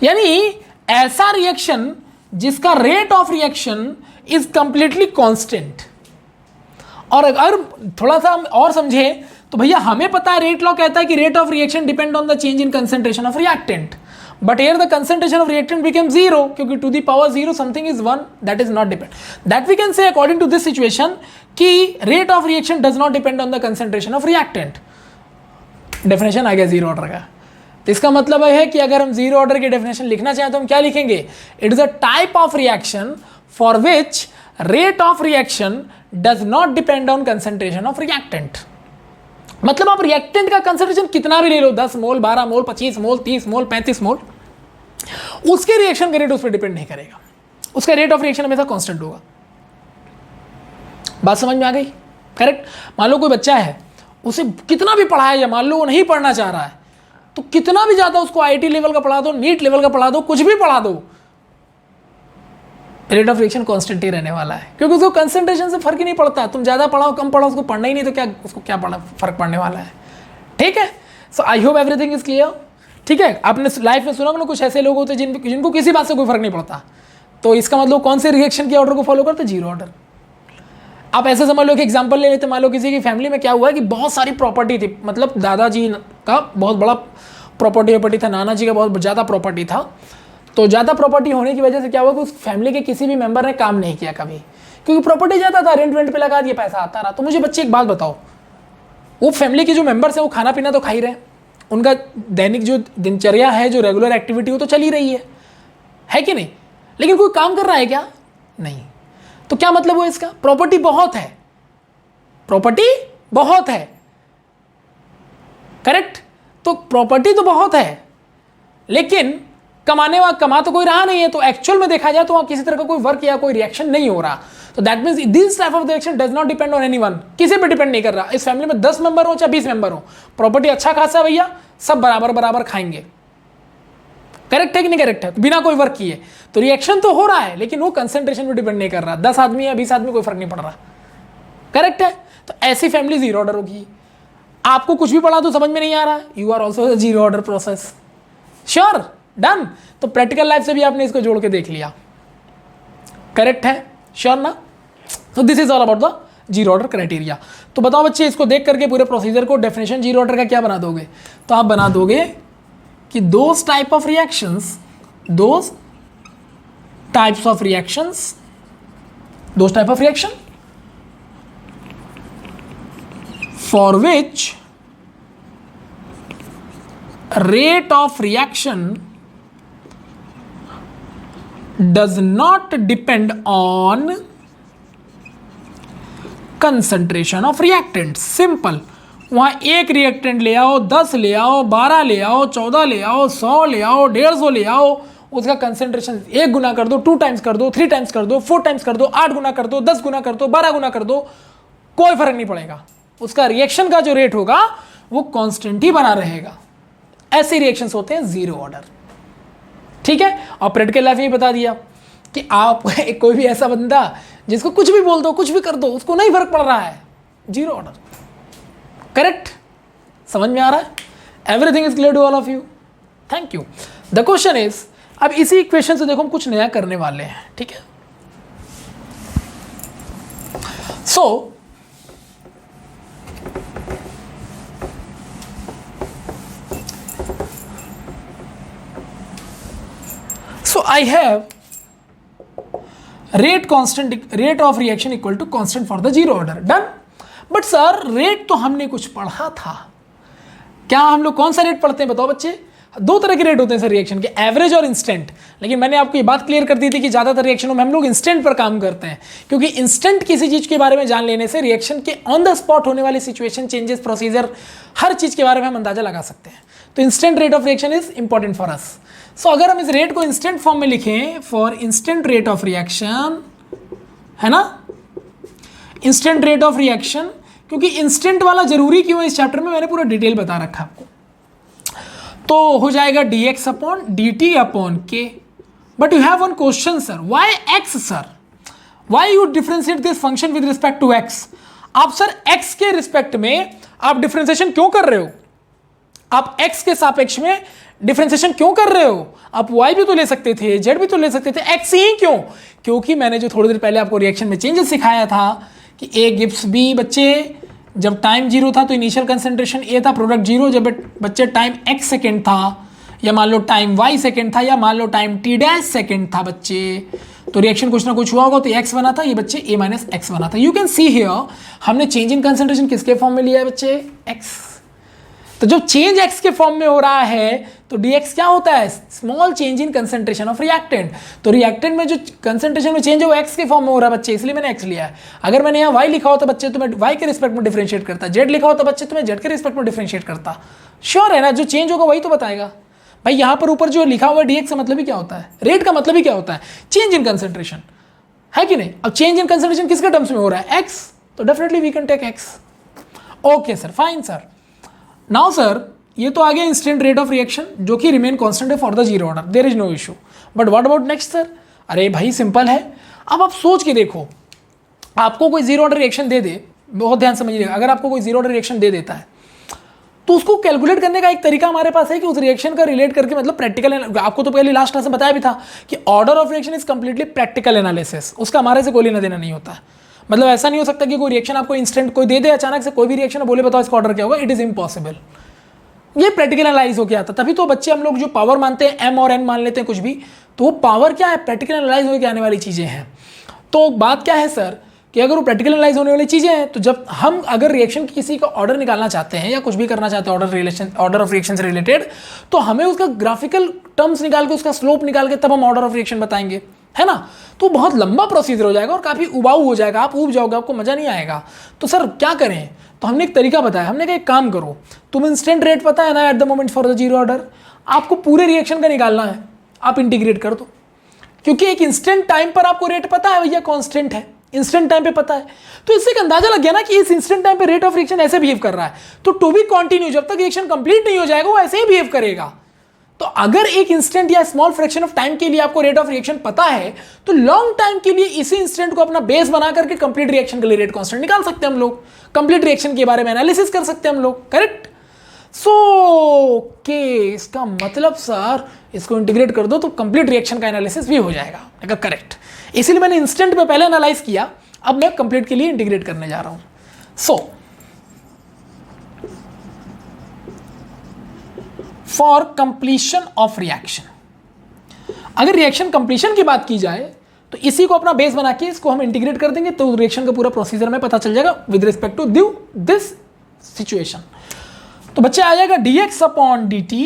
यानी ऐसा रिएक्शन जिसका rate of reaction is completely constant. और अगर थोड़ा सा हम और समझे तो भैया हमें पता है रेट लॉ कहता है कि rate of reaction depend on the change in concentration of reactant, but here the concentration of reactant becomes zero, क्योंकि to the power zero something is 1, that is not depend, that we can say according to this situation कि rate of reaction does not depend on the concentration of reactant। Definition आ गया zero order का। तो इसका मतलब है कि अगर हम जीरो ऑर्डर की डेफिनेशन लिखना चाहें तो हम क्या लिखेंगे, it is a type of reaction for which rate of reaction does not depend on concentration of reactant. मतलब आप रिएक्टेंट का कंसंट्रेशन कितना भी ले लो, 10 मोल, 12 मोल, 25 मोल, 30 मोल, 35 मोल, उसके रिएक्शन का रेट उस पर डिपेंड नहीं करेगा, उसका रेट ऑफ रिएक्शन हमेशा कांस्टेंट होगा। बात समझ में आ गई? करेक्ट। मान लो कोई बच्चा है, उसे कितना भी पढ़ाया जाए, मान लो वो नहीं पढ़ना चाह रहा है, तो कितना भी ज़्यादा उसको आईटी लेवल का पढ़ा दो, नीट लेवल का पढ़ा दो, कुछ भी पढ़ा दो, रेट ऑफ रिएक्शन कांस्टेंट ही रहने वाला है, क्योंकि उसको कंसंट्रेशन से फर्क ही नहीं पड़ता। तुम ज़्यादा पढ़ाओ कम पढ़ाओ, उसको पढ़ना ही नहीं तो क्या, उसको क्या फर्क पड़ने वाला है। ठीक है, so I hope everything is clear. ठीक है, आपने लाइफ में सुना ना कुछ ऐसे लोग होते हैं जिनको किसी बात से कोई फर्क नहीं पड़ता, तो इसका मतलब कौन से रिएक्शन के ऑर्डर को फॉलो करते? Zero order. आप ऐसे समझ लो कि एग्जांपल ले लेते, मान लो किसी की फैमिली में क्या हुआ है कि बहुत सारी प्रॉपर्टी थी, मतलब दादाजी का बहुत बड़ा प्रॉपर्टी था, नाना जी का बहुत ज़्यादा प्रॉपर्टी था, तो ज़्यादा प्रॉपर्टी होने की वजह से क्या हुआ कि उस फैमिली के किसी भी मेंबर ने काम नहीं किया कभी, क्योंकि प्रॉपर्टी ज़्यादा था, रेंट पे लगा दिया, पैसा आता रहा। तो मुझे बच्चे एक बात बताओ, वो फैमिली के जो मेंबर्स हैं वो खाना पीना तो खा ही रहे हैं, उनका दैनिक जो दिनचर्या है, जो रेगुलर एक्टिविटी वो तो चल ही रही है कि नहीं? लेकिन कोई काम कर रहा है क्या? नहीं। तो क्या मतलब हुआ इसका? प्रॉपर्टी बहुत है, प्रॉपर्टी बहुत है, करेक्ट। तो प्रॉपर्टी तो बहुत है, लेकिन कमा तो कोई रहा नहीं है, तो एक्चुअल में देखा जाए तो वहां किसी तरह का कोई वर्क या कोई रिएक्शन नहीं हो रहा। तो that means this type of reaction does not depend on anyone, किसी पे डिपेंड नहीं कर रहा। इस फैमिली में 10 मेंबर हो चाहे 20 मेंबर हो, प्रॉपर्टी अच्छा खासा भैया, सब बराबर बराबर खाएंगे। करेक्ट है कि नहीं करेक्ट है? बिना कोई वर्क किए, तो रिएक्शन तो हो रहा है, लेकिन वो कंसंट्रेशन पे डिपेंड नहीं कर रहा। 10 आदमी या 20 आदमी कोई फर्क नहीं पड़ रहा। करेक्ट है? तो ऐसी फैमिली जीरो ऑर्डर होगी। आपको कुछ भी पढ़ा तो समझ में नहीं आ रहा, you are also zero order process. Sure, done. तो प्रैक्टिकल लाइफ से भी आपने इसको जोड़ के देख लिया। करेक्ट है? श्योर ना? तो this is all about the zero order criteria. तो बताओ बच्चे, इसको देख करके पूरे प्रोसीजर को, डेफिनेशन जीरो ऑर्डर का क्या बना दोगे? तो आप बना दोगे कि those types of reactions for which rate of reaction does not depend on concentration of reactants. Simple. वहाँ एक रिएक्टेंट ले आओ, 10 ले आओ, 12 ले आओ, 14 ले आओ, 100 ले आओ, 150 ले आओ, उसका कंसेंट्रेशन 1 गुना कर दो, 2 टाइम्स कर दो, 3 टाइम्स कर दो, 4 टाइम्स कर दो, 8 गुना कर दो, 10 गुना कर दो, 12 गुना कर दो, कोई फर्क नहीं पड़ेगा। उसका रिएक्शन का जो रेट होगा वो कांस्टेंट ही बना रहेगा। ऐसे रिएक्शंस होते हैं जीरो ऑर्डर। ठीक है? और प्रैक्टिकल लाइफ में बता दिया कि आप कोई भी ऐसा बंदा जिसको कुछ भी बोल दो, कुछ भी कर दो, उसको नहीं फर्क पड़ रहा है, जीरो ऑर्डर। करेक्ट? समझ में आ रहा है? Everything is clear to all of you? Thank you. The question is, अब इसी इक्वेशन से देखो हम कुछ नया करने वाले हैं। ठीक है? सो I have rate of reaction equal to constant for the zero order. Done? But sir rate तो हमने कुछ पढ़ा था। क्या हम लोग कौन सा रेट पढ़ते हैं बताओ बच्चे? 2 तरह के रेट होते हैं सर रिएक्शन के, एवरेज और इंस्टेंट। लेकिन मैंने आपको ये बात क्लियर कर दी थी कि ज़्यादातर रिएक्शनों में हम लोग इंस्टेंट पर काम करते हैं, क्योंकि इंस्टेंट किसी चीज़ के बारे में जान लेने से रिएक्शन के ऑन द स्पॉट होने वाली सिचुएशन चेंजेस, प्रोसीजर, हर चीज़ के बारे में हम अंदाजा लगा सकते हैं। तो instant rate of reaction is important for us. So अगर हम इस रेट को इंस्टेंट फॉर्म में लिखें, for instant rate of reaction, है ना, इंस्टेंट रेट ऑफ रिएक्शन, क्योंकि इंस्टेंट वाला जरूरी क्यों है इस चैप्टर में मैंने पूरा डिटेल बता रखा आपको। तो हो जाएगा dx upon dt upon k। But you have one question sir, why x sir? Why you differentiate this function with respect to x? आप सर x के रिस्पेक्ट में आप डिफरेंशिएशन क्यों कर रहे हो? आप x के सापेक्ष में डिफरेंशिएशन क्यों कर रहे हो? आप y भी तो ले सकते थे, z भी तो ले सकते थे, x ही क्यों? क्योंकि मैंने जो थोड़ी देर पहले आपको रिएक्शन में चेंजेस सिखाया था कि a गिव्स b, बच्चे जब टाइम 0 था तो इनिशियल कंसंट्रेशन a था, प्रोडक्ट 0, जब बच्चे टाइम x सेकेंड था, या मान लो टाइम y सेकेंड था, या मान लो टाइम t डैश सेकेंड था बच्चे, तो रिएक्शन कुछ ना कुछ हुआ होगा, तो x बना था, ये बच्चे a माइनस एक्स बना था। यू कैन सी हियर हमने चेंज इन कंसंट्रेशन किसके फॉर्म में लिया है बच्चे? x। तो जब चेंज एक्स के फॉर्म में हो रहा है तो dx क्या होता है, small change in concentration of reactant. तो रिएक्टेंट में जो कंसंट्रेशन में चेंज है वो x के फॉर्म में हो रहा है बच्चे, इसलिए मैंने x लिया है। अगर मैंने यहाँ y लिखा होता बच्चे तो मैं y के रिस्पेक्ट में डिफरेंशिएट करता, z लिखा होता बच्चे तो मैं z के रिस्पेक्ट में डिफरेंशिएट करता। श्योर है ना, जो चेंज होगा वही तो बताएगा भाई। यहाँ पर ऊपर जो लिखा हुआ है dx का मतलब ही क्या होता है, रेट का मतलब ही क्या होता है, चेंज इन कंसंट्रेशन, है कि नहीं। अब चेंज इन कंसंट्रेशन किसके टर्म्स में हो रहा है, x, तो definitely we can take x। Okay sir, fine sir. Now sir ये तो आ गया इंस्टेंट रेट ऑफ रिएक्शन जो कि रिमेन कांस्टेंट है for the zero order, there is no issue. But what about next sir, अरे भाई simple है। अब आप सोच के देखो, आपको कोई जीरो ऑर्डर रिएक्शन दे दे, बहुत ध्यान समझिएगा, अगर आपको कोई जीरो ऑर्डर रिएक्शन दे देता है तो उसको कैलकुलेट करने का एक तरीका हमारे पास है कि उस रिएक्शन का रिलेट करके, मतलब प्रैक्टिकल, आपको तो पहले लास्ट क्लास में बताया भी था कि order of reaction is completely practical analysis, उसका हमारे से कोई लेना देना नहीं होता है। मतलब ऐसा नहीं हो सकता कि कोई रिएक्शन आपको इंस्टेंट कोई दे दे अचानक से, कोई भी रिएक्शन बोले बताओ इसका ऑर्डर क्या होगा, इट इज इम्पॉसिबल। ये प्रैक्टिकल एनालाइज होकर आता, तभी तो बच्चे हम लोग जो पावर मानते हैं m और n मान लेते हैं कुछ भी, तो वो पावर क्या है, प्रैक्टिकल एनालाइज होकर आने वाली चीज़ें हैं। तो बात क्या है सर कि अगर वो प्रैक्टिकल एनालाइज होने वाली चीज़ें हैं तो जब हम अगर रिएक्शन की किसी का ऑर्डर निकालना चाहते हैं या कुछ भी करना चाहते हैं ऑर्डर ऑफ रिएक्शन से रिलेटेड, तो हमें उसका ग्राफिकल टर्म्स निकाल के उसका स्लोप निकाल के तब हम ऑर्डर ऑफ रिएक्शन बताएंगे, है ना। तो बहुत लंबा प्रोसीजर हो जाएगा और काफ़ी उबाऊ हो जाएगा, आप ऊब जाओगे, आपको मज़ा नहीं आएगा। तो सर क्या करें, तो हमने एक तरीका बताया, हमने कहा एक काम करो, तुम इंस्टेंट रेट पता है ना at the moment for the zero order, आपको पूरे रिएक्शन का निकालना है, आप इंटीग्रेट कर दो, क्योंकि एक इंस्टेंट टाइम पर आपको रेट पता है भैया, कांस्टेंट है, इंस्टेंट टाइम पे पता है। तो इससे एक अंदाजा लग गया ना कि इस इंस्टेंट टाइम पे रेट ऑफ रिएक्शन ऐसे बिहेव कर रहा है, तो टू बी कंटिन्यू, जब तक रिएक्शन कंप्लीट नहीं हो जाएगा वो ऐसे ही बिहेव करेगा। तो अगर एक इंस्टेंट या स्मॉल फ्रैक्शन ऑफ टाइम के लिए आपको रेट ऑफ रिएक्शन पता है, तो लॉन्ग टाइम के लिए इसी इंस्टेंट को अपना बेस बना करके कंप्लीट रिएक्शन के लिए रेट कांस्टेंट निकाल सकते हैं हम लोग, कंप्लीट रिएक्शन के बारे में एनालिसिस कर सकते हैं हम लोग, करेक्ट। सो ओके, इसका मतलब सर इसको इंटीग्रेट कर दो तो कंप्लीट रिएक्शन का एनालिसिस भी हो जाएगा, अगर करेक्ट। इसीलिए मैंने इंस्टेंट पे पहले एनालाइज किया, अब मैं कंप्लीट के लिए इंटीग्रेट करने जा रहा हूं। So for completion of reaction, अगर रिएक्शन कंप्लीशन की बात की जाए तो इसी को अपना बेस बना के इसको हम इंटीग्रेट कर देंगे, तो रिएक्शन का पूरा प्रोसीजर में पता चल जाएगा with respect to this situation. तो बच्चे आ जाएगा dx upon dt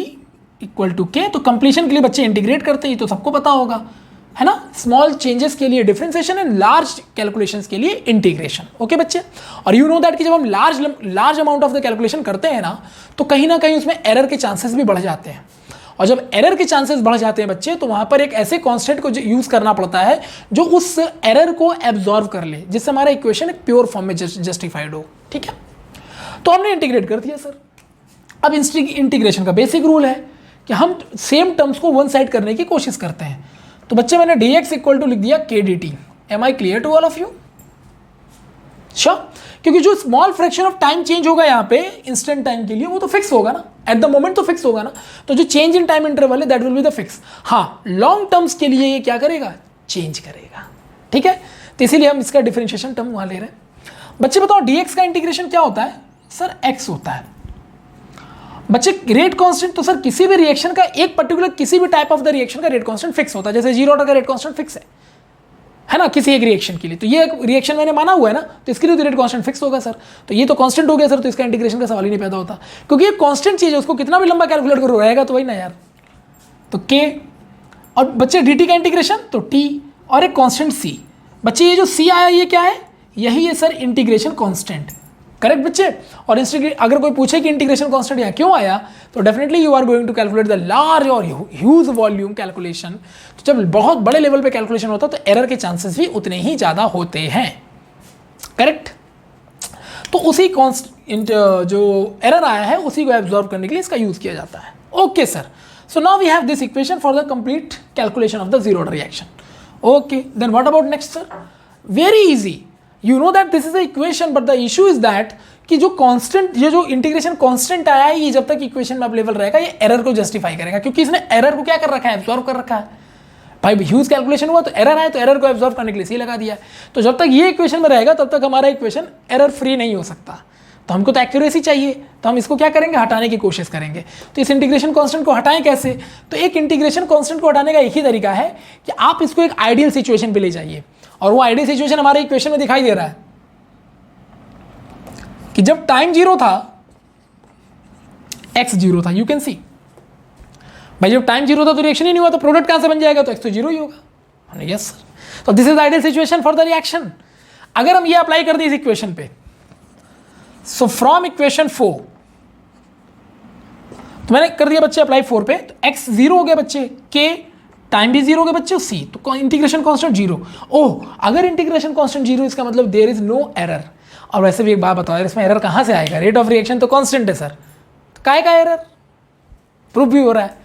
equal to k। तो कंप्लीशन के लिए बच्चे इंटीग्रेट करते हैं, तो सबको पता होगा, है ना। स्मॉल चेंजेस के लिए डिफरेंशिएशन एंड लार्ज कैलकुलेशंस के लिए इंटीग्रेशन। ओके बच्चे, और यू नो दैट कि जब हम large amount of the calculation करते हैं ना, तो कहीं ना कहीं उसमें एरर के चांसेस भी बढ़ जाते हैं, और जब एरर के चांसेस बढ़ जाते हैं बच्चे, तो वहां पर एक ऐसे कांस्टेंट को यूज करना पड़ता है जो उस एरर को एब्जॉर्व कर ले, जिससे हमारा इक्वेशन एक प्योर फॉर्म में जस्टिफाइड हो, ठीक है। तो हमने इंटीग्रेट कर दिया सर। अब इंटीग्रेशन का बेसिक रूल है कि हम सेम टर्म्स को वन साइड करने की कोशिश करते हैं। तो बच्चे मैंने dx इक्वल टू लिख दिया k dt। Am I clear to all of you? Sure, क्योंकि जो small fraction of time change होगा यहाँ पे इंस्टेंट टाइम के लिए, वो तो फिक्स होगा ना, एट द मोमेंट तो फिक्स होगा ना। तो जो चेंज इन टाइम इंटरवल है that will be the fix. हाँ, लॉन्ग टर्म्स के लिए ये क्या करेगा, चेंज करेगा, ठीक है। तो इसीलिए हम इसका डिफरेंशिएशन टर्म वहां ले रहे हैं। बच्चे बताओ dx का इंटीग्रेशन क्या होता है सर, x होता है। बच्चे रेट कांस्टेंट, तो सर किसी भी रिएक्शन का एक पर्टिकुलर किसी भी टाइप ऑफ द रिएक्शन का रेट कांस्टेंट फिक्स होता है, जैसे जीरो ऑर्डर का रेट कांस्टेंट फिक्स है ना, किसी एक रिएक्शन के लिए। तो ये रिएक्शन मैंने माना हुआ है ना, तो इसके लिए तो रेट कांस्टेंट फिक्स होगा सर। तो ये तो कांस्टेंट हो गया सर, तो इसका इंटीग्रेशन का सवाल ही नहीं पैदा होता, क्योंकि ये कांस्टेंट चीज है, उसको कितना भी लंबा कैलकुलेट करो रहेगा तो वही ना यार। तो k, और बच्चे dt का इंटीग्रेशन तो t, और एक कांस्टेंट c। बच्चे ये जो c आया ये क्या है, यही है सर इंटीग्रेशन कांस्टेंट, करेक्ट बच्चे। और अगर कोई पूछे कि इंटीग्रेशन कांस्टेंट यहाँ क्यों आया, तो definitely you are going to calculate the large और ह्यूज वॉल्यूम कैलकुलेशन। तो जब बहुत बड़े लेवल पे कैलकुलेशन होता है तो एरर के चांसेस भी उतने ही ज़्यादा होते हैं, करेक्ट। तो उसी कॉन्स्टेंट जो एरर आया है उसी को एब्जॉर्ब करने के लिए इसका यूज किया जाता है। Okay sir, so now we have this equation for the complete calculation of the zero order reaction. Okay, then what about next sir, very easy. You know that this is the equation, but the issue is that कि जो constant, ये जो integration constant आया है, ये जब तक equation में अवेलेबल रहेगा ये एरर को जस्टिफाई करेगा, क्योंकि इसने एरर को क्या कर रखा है, एब्जॉर्व कर रखा है। भाई ह्यूज कैलकुलेशन हुआ तो एरर है, तो एरर को एब्जॉर्व करने के लिए सी लगा दिया है। तो जब तक ये इक्वेशन में रहेगा तब तक हमारा इक्वेशन एरर फ्री नहीं हो सकता। तो हमको तो एक्यूरेसी चाहिए, तो हम इसको क्या करेंगे, हटाने की कोशिश करेंगे। तो इस इंटीग्रेशन कांस्टेंट को हटाएं कैसे, तो एक इंटीग्रेशन कांस्टेंट को हटाने का एक ही तरीका है कि आप इसको एक आइडियल सिचुएशन पे ले जाइए, और वो आइडियल सिचुएशन हमारे इक्वेशन में दिखाई दे रहा है कि जब टाइम जीरो था x जीरो था, यू कैन सी भाई जब टाइम जीरो था तो रिएक्शन ही नहीं हुआ तो प्रोडक्ट कहां से बन जाएगा, तो x तो जीरो ही होगा। यस सर, तो this is ideal situation for the reaction. अगर हम ये अप्लाई कर दें इस इक्वेशन पे, सो फ्रॉम इक्वेशन 4 तो मैंने कर दिया बच्चे अप्लाई 4 पे, तो x जीरो हो गया बच्चे, k टाइम भी जीरो हो गया बच्चे, c तो इंटीग्रेशन कांस्टेंट जीरो। ओह अगर इंटीग्रेशन कांस्टेंट जीरो इसका मतलब देयर इज नो एरर। और वैसे भी एक बात बताओ यार, इसमें एरर कहां से आएगा, रेट ऑफ रिएक्शन तो कांस्टेंट है सर, तो काहे का एरर, प्रूफ भी हो रहा है।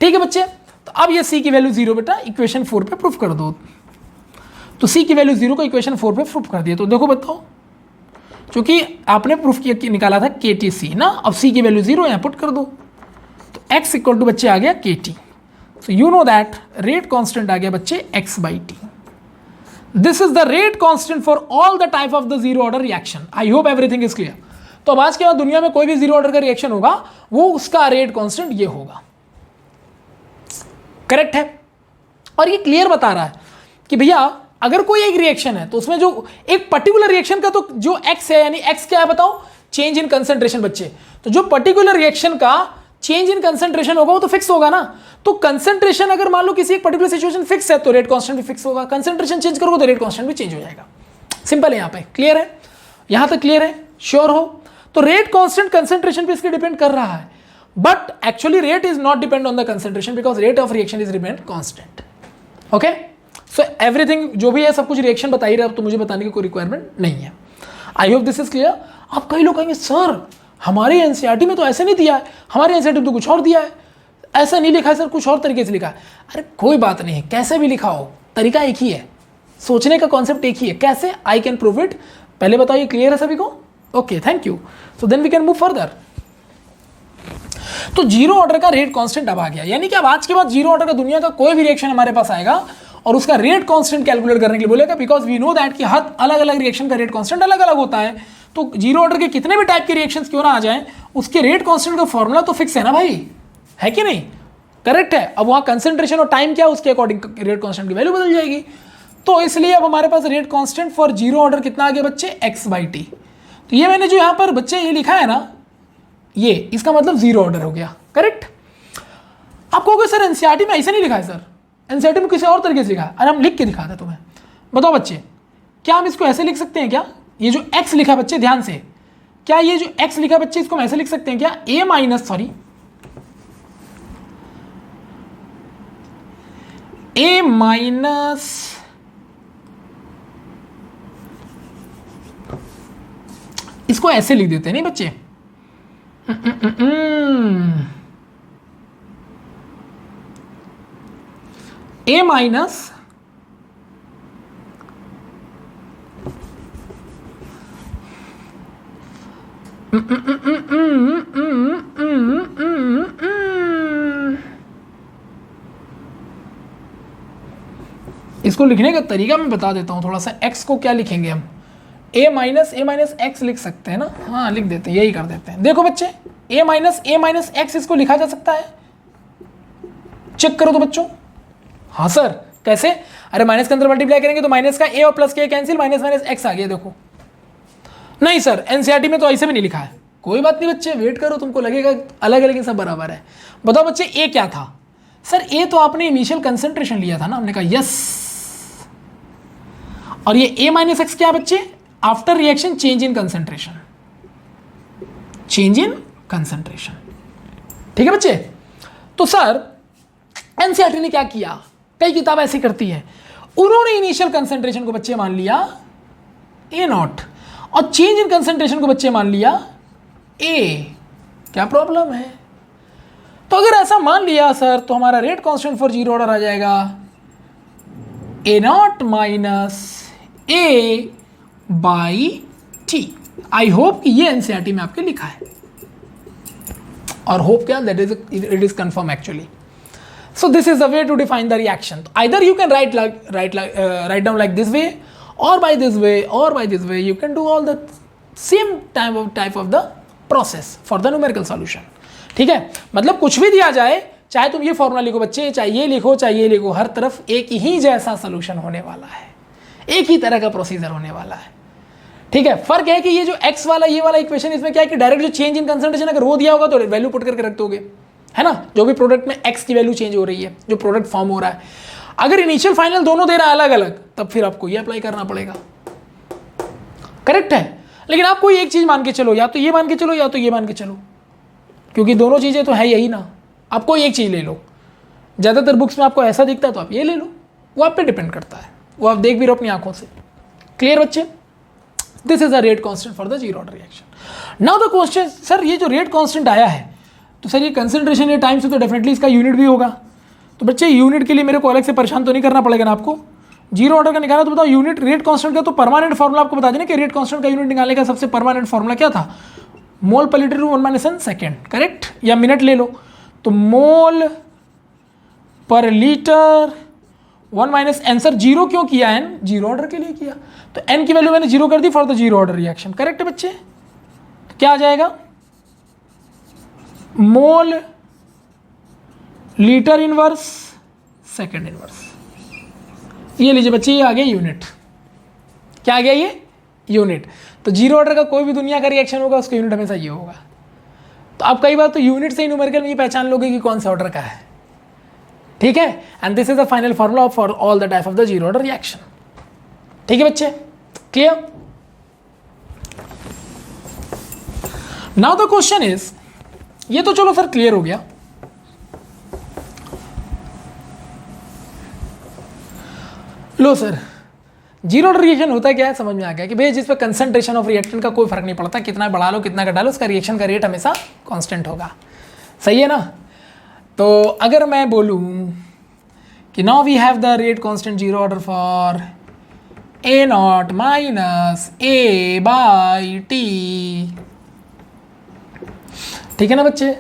ठीक है बच्चे, तो अब ये c की वैल्यू जीरो बेटा इक्वेशन 4 पे प्रूफ कर दो। तो c की वैल्यू जीरो को इक्वेशन 4 पे प्रूफ कर दिया, तो देखो बताओ, क्योंकि आपने प्रूफ किया निकाला था KTC ना, अब c की वैल्यू जीरो यहाँ पुट कर दो, तो x इक्वल टू बच्चे आ गया KT। So you know that rate constant आ गया बच्चे x/t। This is the rate constant for all the type of the zero order reaction. I hope everything is clear. तो अब आज के बाद दुनिया में कोई भी जीरो ऑर्डर का रिएक्शन होगा वो उसका रेट कांस्टेंट ये होगा, करेक्ट है। और ये क्लियर बता रहा है कि भैया अगर कोई एक रिएक्शन है तो उसमें जो एक पर्टिकुलर रिएक्शन का तो जो x है, यानी x क्या है बताओ, चेंज इन कंसंट्रेशन बच्चे, तो जो पर्टिकुलर रिएक्शन का चेंज इन कंसंट्रेशन होगा वो तो फिक्स होगा ना। तो कंसंट्रेशन अगर मान लो किसी एक पर्टिकुलर सिचुएशन फिक्स है तो रेट कांस्टेंट भी फिक्स होगा, कंसंट्रेशन चेंज करोगे तो रेट कांस्टेंट भी चेंज हो जाएगा। सिंपल है, यहाँ पे क्लियर है, यहां तक क्लियर है, श्योर हो। तो रेट कांस्टेंट कंसंट्रेशन पे इसके डिपेंड कर रहा है, but actually rate is not depend on the concentration because rate of reaction is remain constant. Okay, so everything जो भी है सब कुछ रिएक्शन बता ही रहा है, तो मुझे बताने की कोई रिक्वायरमेंट नहीं है। I hope this is clear. अब कई लोग कहेंगे सर हमारे एनसीईआरटी में तो ऐसे नहीं दिया है, हमारे एनसीईआरटी में तो कुछ और दिया है, ऐसा नहीं लिखा है सर, कुछ और तरीके से लिखा है। अरे कोई बात नहीं है, कैसे भी लिखा हो तरीका एक ही है, सोचने का कॉन्सेप्ट एक ही है। कैसे, आई कैन प्रूव इट। पहले बताओ ये क्लियर है सभी को? Okay, thank you. So then we can move further. तो जीरो ऑर्डर का रेट कांस्टेंट अब आ गया, यानी कि अब आज के बाद जीरो ऑर्डर का दुनिया का कोई भी रिएक्शन हमारे पास आएगा और उसका रेट कांस्टेंट कैलकुलेट करने के लिए बोलेगा, बिकॉज वी नो दैट कि हर अलग अलग रिएक्शन का रेट कांस्टेंट अलग अलग होता है। तो जीरो ऑर्डर के कितने भी टाइप के रिएक्शंस क्यों ना आ जाएं, उसके रेट कांस्टेंट का फॉर्मूला तो फिक्स है ना भाई, है कि नहीं? करेक्ट है। अब वहाँ कंसंट्रेशन और टाइम क्या है उसके अकॉर्डिंग रेट कांस्टेंट की वैल्यू बदल जाएगी। तो इसलिए अब हमारे पास rate constant for zero order कितना आ गया बच्चे, x/t। तो ये मैंने जो यहाँ पर बच्चे ये लिखा है ना, ये इसका मतलब जीरो ऑर्डर हो गया, करेक्ट। आप कहोगे सर एनसीईआरटी में ऐसे नहीं लिखा है सर, एनसीईआरटी में किसी और तरीके से लिखा है। अरे हम लिख के दिखाते हैं तुम्हें, बताओ बच्चे, क्या हम इसको ऐसे लिख सकते हैं क्या? ये जो x लिखा बच्चे ध्यान से, क्या ये जो x लिखा बच्चे इसको हम ऐसे लिख सकते हैं क्या? a माइनस इसको ऐसे लिख देते हैं नहीं बच्चे, a माइनस इसको लिखने का तरीका मैं बता देता हूं थोड़ा सा। x को क्या लिखेंगे हम, a माइनस x लिख सकते हैं ना, हाँ लिख देते हैं, यही कर देते हैं। देखो बच्चे a माइनस x इसको लिखा जा सकता है, चेक करो तो बच्चों। हाँ सर कैसे? अरे माइनस के अंदर मल्टीप्लाई करेंगे तो माइनस का a और प्लस के कैंसिल, माइनस माइनस x आ गया। देखो नहीं सर एनसीईआरटी में तो ऐसे भी नहीं लिखा है। कोई बात नहीं बच्चे, वेट करो, तुमको लगेगा अलग अलग सब बराबर है। बताओ बच्चे ए क्या था? सर ए तो आपने इनिशियल कंसंट्रेशन लिया था ना, हमने कहा यस। और ये a माइनस एक्स क्या बच्चे? After reaction change in concentration, change in concentration. ठीक है बच्चे। तो सर एनसीईआरटी ने क्या किया, कई किताब ऐसी करती है, उन्होंने इनिशियल कंसंट्रेशन को बच्चे मान लिया a0 और चेंज इन कंसंट्रेशन को बच्चे मान लिया a। क्या प्रॉब्लम है? तो अगर ऐसा मान लिया सर तो हमारा rate constant for zero order आ जाएगा a0 माइनस a/t। आई होप कि ये एनसीईआरटी में आपके लिखा है, और होप क्या, that is it is confirm actually. So this is the way to define the reaction. Either you can write down like this way, or by this way, or by this way. You can do all the same type of the process for the numerical solution. ठीक है, मतलब कुछ भी दिया जाए, चाहे तुम ये फॉर्मूला लिखो बच्चे, चाहे ये लिखो, चाहे ये लिखो, हर तरफ एक ही जैसा सोल्यूशन होने वाला है, एक ही तरह का प्रोसीजर होने वाला है। ठीक है, फर्क है कि ये जो x वाला ये वाला इक्वेशन, इसमें क्या है कि डायरेक्ट जो चेंज इन कंसंट्रेशन अगर वो दिया होगा तो वैल्यू पुट करके रख दोगे, है ना, जो भी प्रोडक्ट में x की वैल्यू चेंज हो रही है, जो प्रोडक्ट फॉर्म हो रहा है। अगर इनिशियल फाइनल दोनों दे रहा है अलग अलग, तब फिर आपको ये अप्लाई करना पड़ेगा, करेक्ट है। लेकिन आप कोई एक चीज मान के चलो, या तो ये मान के चलो या तो ये मान के चलो, क्योंकि दोनों चीजें तो है यही ना। आप कोई एक चीज ले लो, ज्यादातर बुक्स में आपको ऐसा दिखता है तो आप ये ले लो, वो आप पे डिपेंड करता है, वो आप देख भी रहो अपनी आंखों से। क्लियर बच्चे? This is a rate constant for the zero order reaction. Now the question, sir ये जो रेट कांस्टेंट आया है तो सर ये कंसंट्रेशन या टाइम से तो डेफिनेटली इसका यूनिट भी होगा। तो बच्चे यूनिट के लिए मेरे को अलग से परेशान तो नहीं करना पड़ेगा ना आपको। जीरो ऑर्डर का निकाला तो बताओ यूनिट रेट कांस्टेंट का, तो परमानेंट फॉर्मूला आपको बता देना कि रेट कांस्टेंट का यूनिट निकालने का सबसे परमानेंट फॉर्मूला क्या था, मोल पर लीटर 1 - सेकेंड, करेक्ट, या मिनट ले लो तो मोल पर लीटर 1 - आंसर जीरो क्यों किया, एन जीरो ऑर्डर के लिए किया, तो एन की वैल्यू मैंने जीरो कर दी for the zero order reaction, correct है बच्चे। तो क्या आ जाएगा, mole litre inverse second inverse. ये लीजिए बच्चे, ये आ गया यूनिट। क्या आ गया ये, यूनिट। तो जीरो ऑर्डर का कोई भी दुनिया का रिएक्शन होगा उसका यूनिट हमेशा ये होगा। तो आप कई बार तो यूनिट से ही न्यूमेरिकल में ये पहचान लोगे कि कौन सा ऑर्डर का है, ठीक है। And this is the final formula for all the type of the zero order reaction. ठीक है बच्चे, clear. Now the question is, ये तो चलो सर क्लियर हो गया। लो सर, जीरो ऑर्डर रिएक्शन होता क्या है, समझ में आ गया कि भैया जिस पे कंसंट्रेशन ऑफ रिएक्टेंट का कोई फर्क नहीं पड़ता, कितना बढ़ा लो कितना घटा लो, उसका रिएक्शन का रेट हमेशा कांस्टेंट होगा, सही है ना। तो अगर मैं बोलूं कि now we have the rate constant zero order for A not minus A by t, ठीक है ना बच्चे।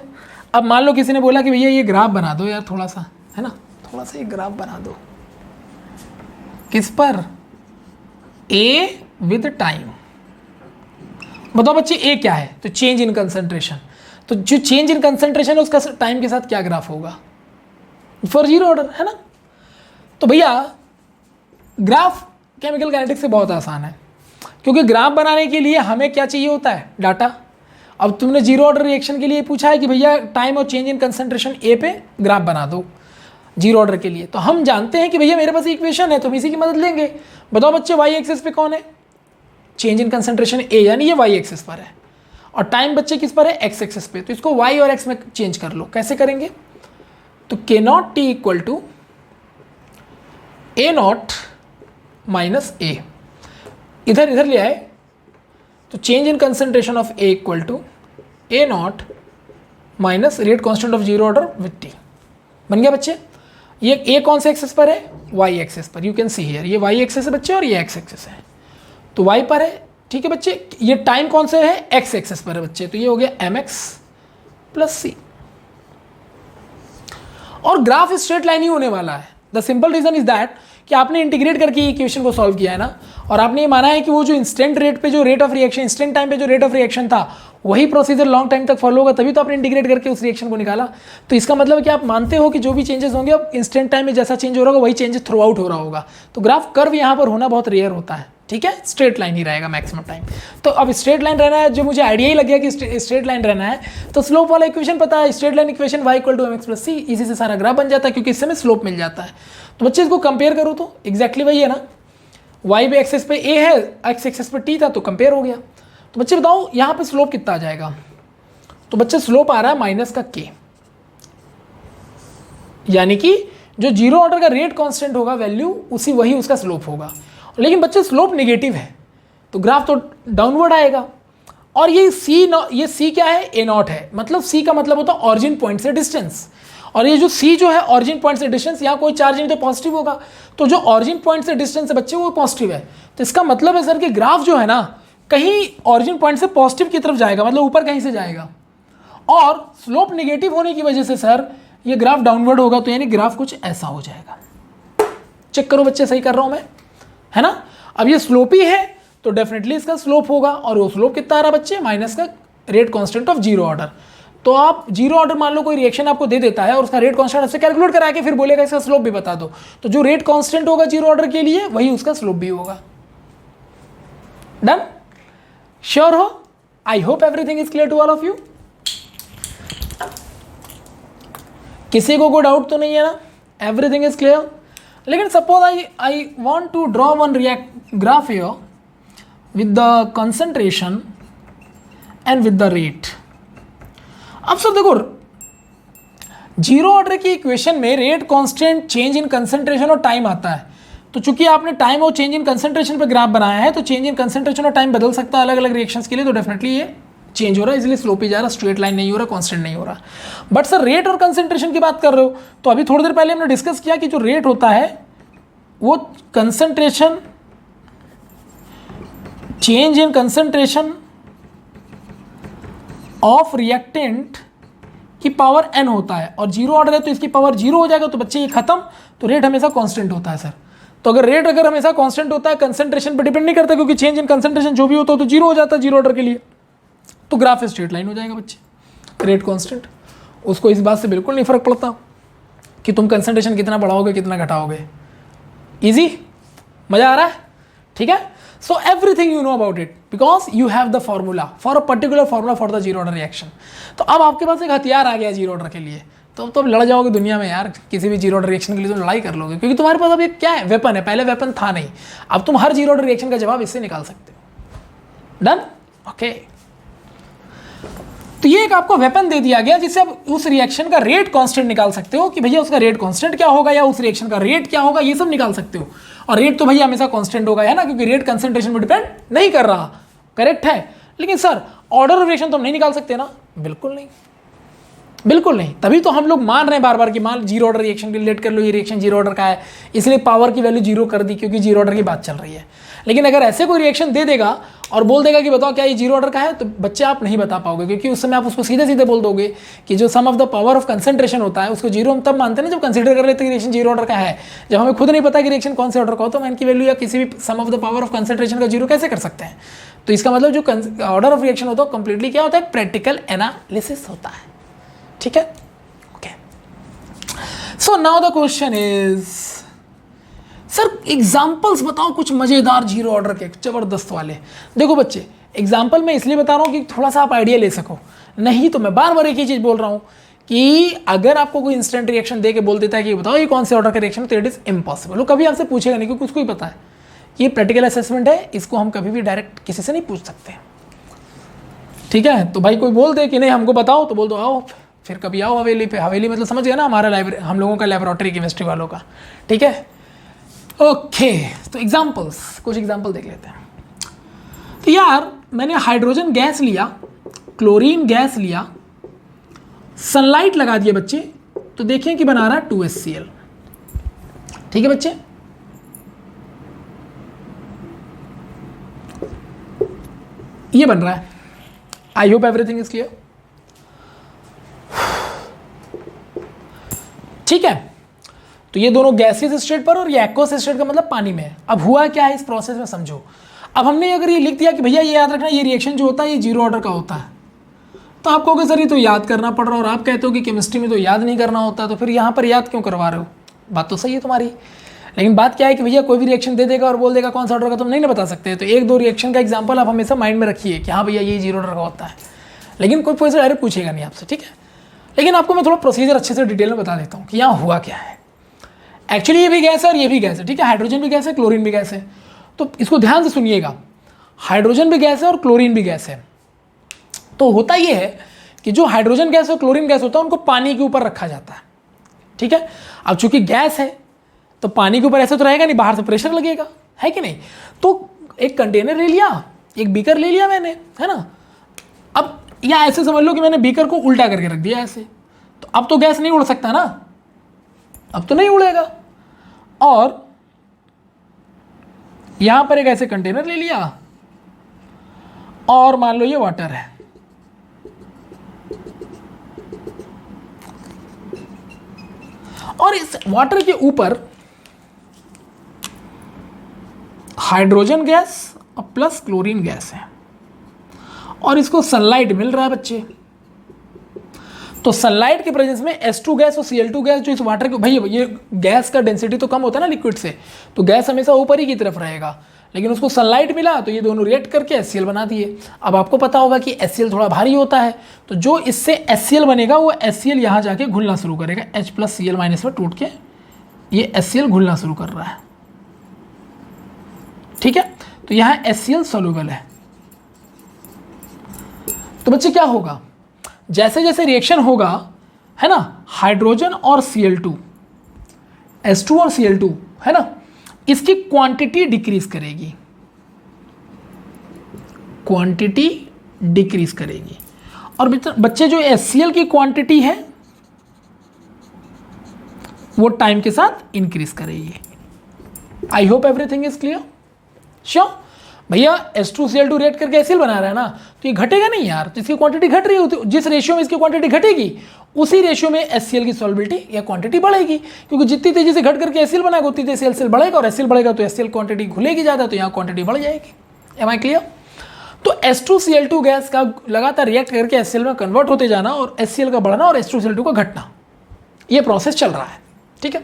अब मान लो किसी ने बोला कि भैया ये ग्राफ बना दो यार थोड़ा सा, है ना, थोड़ा सा ये ग्राफ बना दो, किस पर, ए विद टाइम। बताओ बच्चे ए क्या है, तो चेंज इन कंसंट्रेशन। तो जो चेंज इन कंसंट्रेशन है उसका टाइम के साथ क्या ग्राफ होगा फॉर जीरो ऑर्डर, है ना। तो भैया ग्राफ केमिकल काइनेटिक्स से बहुत आसान है, क्योंकि ग्राफ बनाने के लिए हमें क्या चाहिए होता है, डाटा। अब तुमने जीरो ऑर्डर रिएक्शन के लिए पूछा है कि भैया टाइम और चेंज इन कंसंट्रेशन ए पे ग्राफ बना दो जीरो ऑर्डर के लिए, तो हम जानते हैं कि भैया मेरे पास इक्वेशन है तो हम इसी की मदद लेंगे। बताओ बच्चे वाई एक्सिस पे कौन है, चेंज इन कंसंट्रेशन ए, यानी ये वाई एक्सिस पर है, और टाइम बच्चे किस पर है, एक्स एक्सिस पे। तो इसको वाई और एक्स में चेंज कर लो। कैसे करेंगे, तो k not t equal to A not minus A, इधर इधर ले आए तो change in concentration of A equal to A not minus rate constant of zero order with t. बन गया बच्चे। ये ए कौन से एक्सेस पर है, वाई एक्सेस पर, यू कैन सी हियर, ये वाई एक्सेस है बच्चे और ये एक्स एक्सेस है, तो वाई पर है, ठीक है बच्चे। ये टाइम कौन से है, एक्स एक्सेस पर है बच्चे, तो ये हो गया एम एक्स प्लस सी। और ग्राफ स्ट्रेट लाइन ही होने वाला है। The simple reason is that कि आपने इंटीग्रेट करके इक्वेशन को सॉल्व किया है ना, और आपने ये माना है कि वो जो इंस्टेंट रेट पे जो rate of reaction, instant time पे जो रेट ऑफ रिएक्शन था वही प्रोसीजर लॉन्ग टाइम तक फॉलो होगा, तभी तो आपने इंटीग्रेट करके उस रिएक्शन को निकाला। तो इसका मतलब कि आप मानते हो कि जो भी चेंजेस होंगे अब इंस्टेंट टाइम में जैसा चेंज हो रहा होगा वही चेंजेस थ्रू आउट हो रहा होगा। तो ग्राफ कर्व यहाँ पर होना बहुत रेयर होता है, ठीक है, स्ट्रेट लाइन ही रहेगा मैक्सिमम टाइम। तो अब स्ट्रेट लाइन रहना है, जो मुझे आइडिया ही लग गया कि स्ट्रेट लाइन रहना है, तो स्लोप वाला इक्वेशन पता है, straight line equation y equal to m x plus c, इसी से सारा ग्राफ बन जाता है, क्योंकि इससे में स्लोप मिल जाता है। तो बच्चे इसको कंपेयर करो तो एग्जैक्टली वही है ना, y पे एक्सेस पे a है, x एक्सेस पे t था, तो कंपेयर हो गया। तो बच्चे बताओ यहाँ पे स्लोप कितना आ जाएगा, तो बच्चे स्लोप आ रहा है माइनस का k, यानी कि जो जीरो ऑर्डर का रेट कांस्टेंट होगा वैल्यू उसी वही उसका स्लोप होगा। लेकिन बच्चे स्लोप नेगेटिव है तो ग्राफ तो डाउनवर्ड आएगा। और ये c क्या है, a नॉट है, मतलब c का मतलब होता है ऑरिजिन पॉइंट से डिस्टेंस, और ये जो c जो है ऑरिजिन पॉइंट से डिस्टेंस, यहाँ कोई चार्ज नहीं तो पॉजिटिव होगा, तो जो ऑरिजिन पॉइंट से डिस्टेंस है बच्चे वो पॉजिटिव है। तो इसका मतलब है सर कि ग्राफ जो है ना कहीं ऑरिजिन पॉइंट से पॉजिटिव की तरफ जाएगा, मतलब ऊपर कहीं से जाएगा, और स्लोप नेगेटिव होने की वजह से सर ये ग्राफ डाउनवर्ड होगा, तो यानी ग्राफ कुछ ऐसा हो जाएगा। चेक करो बच्चे, सही कर रहा हूं मैं, है ना। अब ये स्लोप ही है तो डेफिनेटली इसका स्लोप होगा, और वो स्लोप कितना आ रहा है बच्चे, माइनस का rate constant of zero order. तो आप जीरो ऑर्डर मान लो कोई रिएक्शन आपको दे देता है और उसका रेट कांस्टेंट आपसे कैलकुलेट करा के फिर बोलेगा इसका स्लोप भी बता दो, तो जो रेट कांस्टेंट होगा जीरो ऑर्डर के लिए वही उसका स्लोप भी होगा। डन। श्योर हो? I hope everything is clear to all of you. किसी को कोई डाउट तो नहीं है ना? Everything is clear. लेकिन suppose I want to draw one graph here with the concentration and with the rate. अब सर देखो, जीरो ऑर्डर की इक्वेशन में rate constant, change in concentration और टाइम आता है। तो चूंकि आपने टाइम और चेंज इन कंसंट्रेशन पे ग्राफ बनाया है, तो चेंज इन कंसंट्रेशन और टाइम बदल सकता है अलग अलग रिएक्शंस के लिए, तो डेफिनेटली ये चेंज हो रहा है, इसलिए स्लोप ही जा रहा है, स्ट्रेट लाइन नहीं हो रहा, कांस्टेंट नहीं हो रहा। बट सर रेट और कंसंट्रेशन की बात कर रहे हो, तो अभी थोड़ी देर पहले हमने डिस्कस किया कि जो रेट होता है वो concentration, change in concentration of reactant की पावर n होता है, और जीरो ऑर्डर है तो इसकी पावर जीरो हो जाएगा, तो बच्चे ये खत्म। तो रेट हमेशा कांस्टेंट होता है सर। तो अगर रेट हमेशा कांस्टेंट होता है, कंसंट्रेशन पर डिपेंड नहीं करता, क्योंकि चेंज इन कंसंट्रेशन जो भी होता है तो जीरो हो जाता है जीरो ऑर्डर के लिए, तो ग्राफ स्ट्रेट लाइन हो जाएगा बच्चे। रेट कांस्टेंट, उसको इस बात से बिल्कुल नहीं फर्क पड़ता कि तुम कंसंट्रेशन कितना बढ़ाओगे कितना घटाओगे। इजी, मजा आ रहा है? ठीक है। So everything you know about it because you have the formula for a particular formula for the zero order reaction. तो अब आपके पास एक हथियार आ गया जीरो ऑर्डर के लिए, तो अब लड़ जाओगे दुनिया में यार, किसी भी जीरो ऑर्डर रिएक्शन के लिए तुम लड़ाई कर लोगे, क्योंकि तुम्हारे पास अब एक क्या है, वेपन है। पहले वेपन था नहीं, अब तुम हर जीरो ऑर्डर रिएक्शन का जवाब इससे निकाल सकते हो। डन? ओके। तो ये एक आपको वेपन दे दिया गया जिससे आप उस रिएक्शन का रेट कांस्टेंट निकाल सकते हो कि भैया उसका रेट कांस्टेंट क्या होगा या उस रिएक्शन का रेट क्या होगा, ये सब निकाल सकते हो। और रेट तो भैया हमेशा कांस्टेंट होगा, है ना, क्योंकि रेट कंसंट्रेशन पर डिपेंड नहीं कर रहा। करेक्ट है। लेकिन सर ऑर्डर ऑफ रिएक्शन तो हम नहीं निकाल सकते ना? बिल्कुल नहीं, बिल्कुल नहीं। तभी तो हम लोग मान रहे हैं बार बार कि मान जीरो ऑर्डर रिएक्शन रिलेट कर लो, ये रिएक्शन जीरो ऑर्डर का है, इसलिए पावर की वैल्यू जीरो कर दी, क्योंकि जीरो ऑर्डर की बात चल रही है। लेकिन अगर ऐसे कोई रिएक्शन दे देगा और बोल देगा कि बताओ क्या ये जीरो ऑर्डर का है, तो बच्चे आप नहीं बता पाओगे, क्योंकि उस समय आप उसको सीधे सीधे बोल दोगे कि जो sum of the power of concentration होता है उसको जीरो हम तब मानते हैं ना जब कंसीडर कर लेते हैं कि रिएक्शन जीरो ऑर्डर का है। जब हमें खुद नहीं पता कि रिएक्शन कौन से ऑर्डर का हो, तो हम इनकी वैल्यू या किसी भी sum of the power of concentration का जीरो कैसे कर सकते हैं? तो इसका मतलब जो ऑर्डर ऑफ रिएक्शन होता है कंप्लीटली क्या होता है, प्रैक्टिकल एनालिसिस होता है। ठीक है, okay. So now the question is, sir examples बताओ कुछ मजेदार जीरो ऑर्डर के, जबरदस्त वाले। देखो बच्चे, एग्जाम्पल मैं इसलिए बता रहा हूँ कि थोड़ा सा आप आइडिया ले सको, नहीं तो मैं बार बार एक ही चीज बोल रहा हूँ कि अगर आपको कोई इंस्टेंट रिएक्शन दे के बोल देता है कि बताओ ये कौन से ऑर्डर का रिएक्शन है, तो इट इज इम्पॉसिबल। वो कभी आपसे पूछेगा नहीं, क्योंकि उसको ही पता है कि ये प्रैक्टिकल असेसमेंट है, इसको हम कभी भी डायरेक्ट किसी से नहीं पूछ सकते। ठीक है, तो भाई कोई बोल दे कि नहीं हमको बताओ, तो बोल दो आओ, फिर कभी आओ हवेली पे। हवेली मतलब समझ गया ना, हमारा लाइब्रेरी, हम लोगों का लेबोरेटरी केमिस्ट्री वालों का। ठीक है, ओके। तो एग्जाम्पल्स, कुछ एग्जाम्पल देख लेते हैं। तो यार मैंने हाइड्रोजन गैस लिया, क्लोरीन गैस लिया, सनलाइट लगा दिया बच्चे, तो देखें कि बना रहा है 2HCl। ठीक है बच्चे, ये बन रहा है। आई होप एवरीथिंग इज क्लियर। ठीक है, तो ये दोनों गैसियस स्टेट पर और ये एक्वस स्टेट का मतलब पानी में है। अब हुआ क्या है इस प्रोसेस में समझो। अब हमने अगर ये लिख दिया कि भैया ये याद रखना ये रिएक्शन जो होता है ये जीरो ऑर्डर का होता है, तो आप कहोगे सर ये तो याद करना पड़ रहा है, और आप कहते हो कि केमिस्ट्री में तो याद नहीं करना होता, तो फिर यहाँ पर याद क्यों करवा रहे हो? बात तो सही है तुम्हारी, लेकिन बात क्या है कि भैया कोई भी रिएक्शन दे देगा और बोल देगा कौन सा ऑर्डर का, तुम नहीं ना बता सकते। तो एक दो रिएक्शन का एग्जाम्पल आप हमेशा माइंड में रखिए कि हाँ भैया ये जीरो ऑर्डर का होता है, लेकिन कोई पैसे डायरेक्ट पूछेगा नहीं आपसे। ठीक है, लेकिन आपको मैं थोड़ा प्रोसीजर अच्छे से डिटेल में बता देता हूँ कि यहाँ हुआ क्या है। एक्चुअली ये भी गैस है और ये भी गैस है। ठीक है, हाइड्रोजन भी गैस है, क्लोरीन भी गैस है। तो इसको ध्यान से सुनिएगा, हाइड्रोजन भी गैस है और क्लोरीन भी गैस है। तो होता ये है कि जो हाइड्रोजन गैस और क्लोरीन गैस होता है उनको पानी के ऊपर रखा जाता है। ठीक है, अब चूंकि गैस है तो पानी के ऊपर ऐसे तो रहेगा नहीं, बाहर से प्रेशर लगेगा, है कि नहीं। तो एक कंटेनर ले लिया, एक बीकर ले लिया मैंने, है ना। अब या ऐसे समझ लो कि मैंने बीकर को उल्टा करके रख दिया ऐसे, तो अब तो गैस नहीं उड़ सकता ना, अब तो नहीं उड़ेगा। और यहां पर एक ऐसे कंटेनर ले लिया और मान लो ये वाटर है, और इस वाटर के ऊपर हाइड्रोजन गैस और प्लस क्लोरीन गैस है, और इसको सनलाइट मिल रहा है बच्चे। तो सनलाइट के प्रेजेंस में H2 गैस और Cl2 गैस जो इस वाटर के, भाई ये गैस का डेंसिटी तो कम होता है ना लिक्विड से, तो गैस हमेशा ऊपर ही की तरफ रहेगा, लेकिन उसको सनलाइट मिला तो ये दोनों रिएक्ट करके HCl बना दिए। अब आपको पता होगा कि HCl थोड़ा भारी होता है, तो जो इससे HCl बनेगा वो HCl यहाँ जाके घुलना शुरू करेगा, H+Cl- में टूट के ये HCl घुलना शुरू कर रहा है। ठीक है, तो यहाँ HCl सोल्यूबल है। तो बच्चे क्या होगा, जैसे जैसे रिएक्शन होगा, है ना, हाइड्रोजन और Cl2, H2 और Cl2, है ना, इसकी क्वांटिटी डिक्रीज करेगी, क्वांटिटी डिक्रीज करेगी। और बच्चे जो HCl की क्वांटिटी है वो टाइम के साथ इंक्रीज करेगी। आई hope everything is clear. Sure भैया, H2Cl2 रिएक्ट करके HCl बना रहा है ना, तो ये घटेगा नहीं यार, जिसकी क्वांटिटी घट रही होती, जिस रेशियो में इसकी क्वांटिटी घटेगी उसी रेशियो में HCl की सॉल्युबिलिटी या क्वांटिटी बढ़ेगी, क्योंकि जितनी तेजी से घट करके HCl बनाएगा उतनी तेजी से HCl बढ़ेगा, और HCl बढ़ेगा तो HCl क्वांटिटी घुलेगी ज़्यादा, तो यहाँ क्वांटिटी बढ़ जाएगी। Am I clear? तो H2Cl2 गैस का लगातार रिएक्ट करके HCl में कन्वर्ट होते जाना और HCl का बढ़ना और H2Cl2 का घटना, ये प्रोसेस चल रहा है। ठीक है,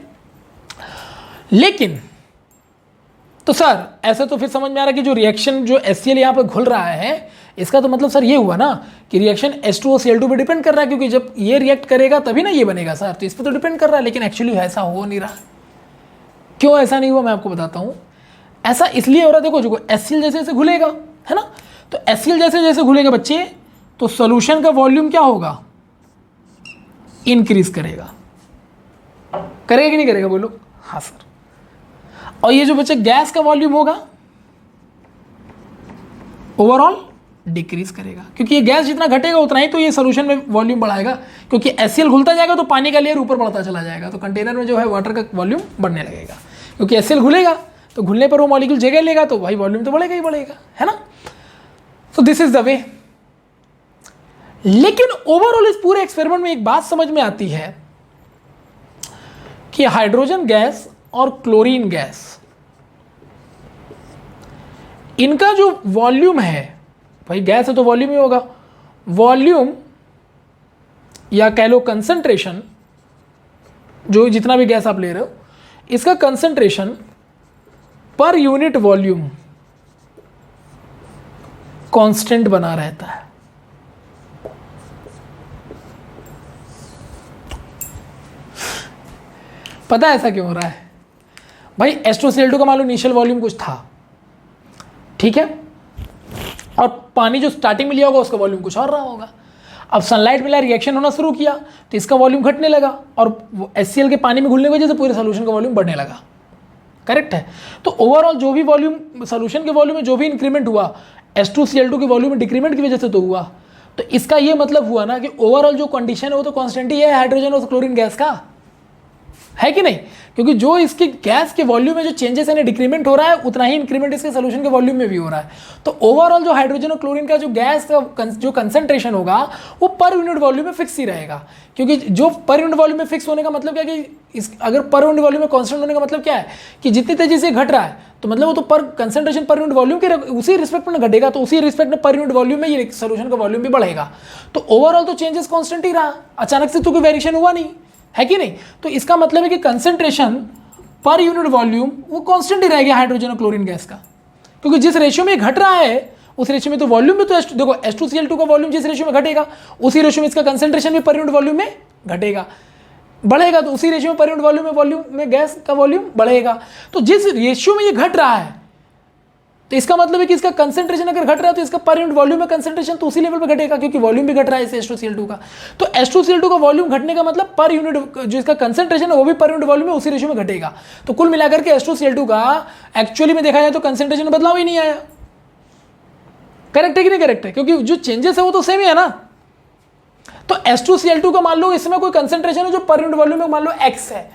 लेकिन तो सर ऐसे तो फिर समझ में आ रहा है कि जो रिएक्शन जो HCl यहाँ पे घुल रहा है, इसका तो मतलब सर ये हुआ ना कि रिएक्शन H2O Cl2 पे डिपेंड कर रहा है, क्योंकि जब ये रिएक्ट करेगा तभी ना ये बनेगा सर, तो इस पर तो डिपेंड कर रहा है। लेकिन एक्चुअली ऐसा हो नहीं रहा। क्यों ऐसा नहीं हुआ मैं आपको बताता हूँ। ऐसा इसलिए हो रहा है, देखो जो HCl जैसे जैसे घुलेगा, है ना, तो HCl जैसे जैसे घुलेगा बच्चे, तो सोल्यूशन का वॉल्यूम क्या होगा, इंक्रीज करेगा। करेगा कि नहीं करेगा बोलो? हाँ सर। और ये जो बच्चे गैस का वॉल्यूम होगा ओवरऑल डिक्रीज करेगा, क्योंकि ये गैस जितना घटेगा उतना ही तो ये सोल्यूशन में वॉल्यूम बढ़ाएगा, क्योंकि HCl घुलता जाएगा तो पानी का लेयर ऊपर बढ़ता चला जाएगा, तो कंटेनर में जो है वाटर का वॉल्यूम बढ़ने लगेगा, क्योंकि HCl घुलेगा तो घुलने पर वो मॉलिक्यूल जगह लेगा, तो भाई वॉल्यूम तो बढ़ेगा ही बढ़ेगा, है ना। सो दिस इज द वे। लेकिन ओवरऑल इस पूरे एक्सपेरिमेंट में एक बात समझ में आती है कि हाइड्रोजन गैस और क्लोरीन गैस, इनका जो वॉल्यूम है, भाई गैस है तो वॉल्यूम ही होगा, वॉल्यूम या कह लो कंसंट्रेशन, जो जितना भी गैस आप ले रहे हो, इसका concentration per unit volume constant बना रहता है। पता है ऐसा क्यों हो रहा है? भाई H2Cl2 का मान लो इनिशियल वॉल्यूम कुछ था, ठीक है, और पानी जो स्टार्टिंग में लिया होगा उसका वॉल्यूम कुछ और रहा होगा। अब सनलाइट मिला, रिएक्शन होना शुरू किया, तो इसका वॉल्यूम घटने लगा, और HCl के पानी में घुलने की वजह से पूरे सोल्यूशन का वॉल्यूम बढ़ने लगा। करेक्ट है? तो ओवरऑल जो भी वॉल्यूम, सोल्यूशन के वॉल्यूम में जो भी इंक्रीमेंट हुआ, H2Cl2 के वॉल्यूम में डिक्रीमेंट की वजह से तो हुआ। तो इसका ये मतलब हुआ ना कि ओवरऑल जो कंडीशन है वो तो कांस्टेंट ही है हाइड्रोजन और क्लोरीन गैस का, है कि नहीं? क्योंकि जो इसकी गैस के वॉल्यूम में जो चेंजेस यानी डिक्रीमेंट हो रहा है, उतना ही इंक्रीमेंट इसके सोल्यूशन के वॉल्यूम में भी हो रहा है। तो ओवरऑल जो हाइड्रोजन और क्लोरीन का जो गैस का जो कंसंट्रेशन होगा वो पर यूनिट वॉल्यूम में फिक्स ही रहेगा, क्योंकि जो पर यूनिट वॉल्यूम में फिक्स होने का मतलब क्या है कि अगर पर यूनिट वॉल्यूम में कॉन्स्टेंट होने का मतलब क्या है कि जितनी तेजी से घट रहा है, तो मतलब वो तो पर कंसंट्रेशन पर यूनिट वॉल्यूम के उसी रिस्पेक्ट में घटेगा, तो उसी रिस्पेक्ट में पर यूनिट वॉल्यूम में ये सोल्यूशन का वॉल्यूम भी बढ़ेगा। तो ओवरऑल तो चेंजेस कॉन्स्टेंट ही रहा, अचानक से तो कोई वेरिएशन हुआ नहीं, है कि नहीं? तो इसका मतलब है कि कंसंट्रेशन पर यूनिट वॉल्यूम वो कांस्टेंट ही रहेगा हाइड्रोजन और क्लोरीन गैस का, क्योंकि जिस रेशियो में घट रहा है उस रेशियो में तो वॉल्यूम भी तो देखो H2Cl2 का वॉल्यूम जिस रेशियो में घटेगा उसी रेशियो में इसका कंसंट्रेशन भी पर यूनिट वॉल्यूम में घटेगा, बढ़ेगा, तो उसी रेशियो में पर यूनिट वॉल्यूम में गैस का वॉल्यूम बढ़ेगा। तो जिस रेशियो में ये घट रहा है, तो इसका मतलब है कि इसका कंसंट्रेशन अगर घट रहा है तो इसका पर यूनिट वॉल्यूम में कंसंट्रेशन तो उसी लेवल पे घटेगा, क्योंकि वॉल्यूम भी घट रहा है इस H2Cl2 का। तो H2Cl2 का वॉल्यूम घटने का मतलब पर यूनिट जो इसका कंसंट्रेशन है वो भी पर यूनिट वॉल्यूम में उसी रेशियो में घटेगा। तो कुल मिलाकर के H2Cl2 का एक्चुअली में देखा जाए तो कंसंट्रेशन में बदलाव ही नहीं आया। करेक्ट है कि नहीं करेक्ट है? क्योंकि जो चेंजेस है वो तो सेम ही है ना। तो H2Cl2 का मान लो इसमें कोई कंसंट्रेशन है जो पर यूनिट वॉल्यूम में मान लो x है,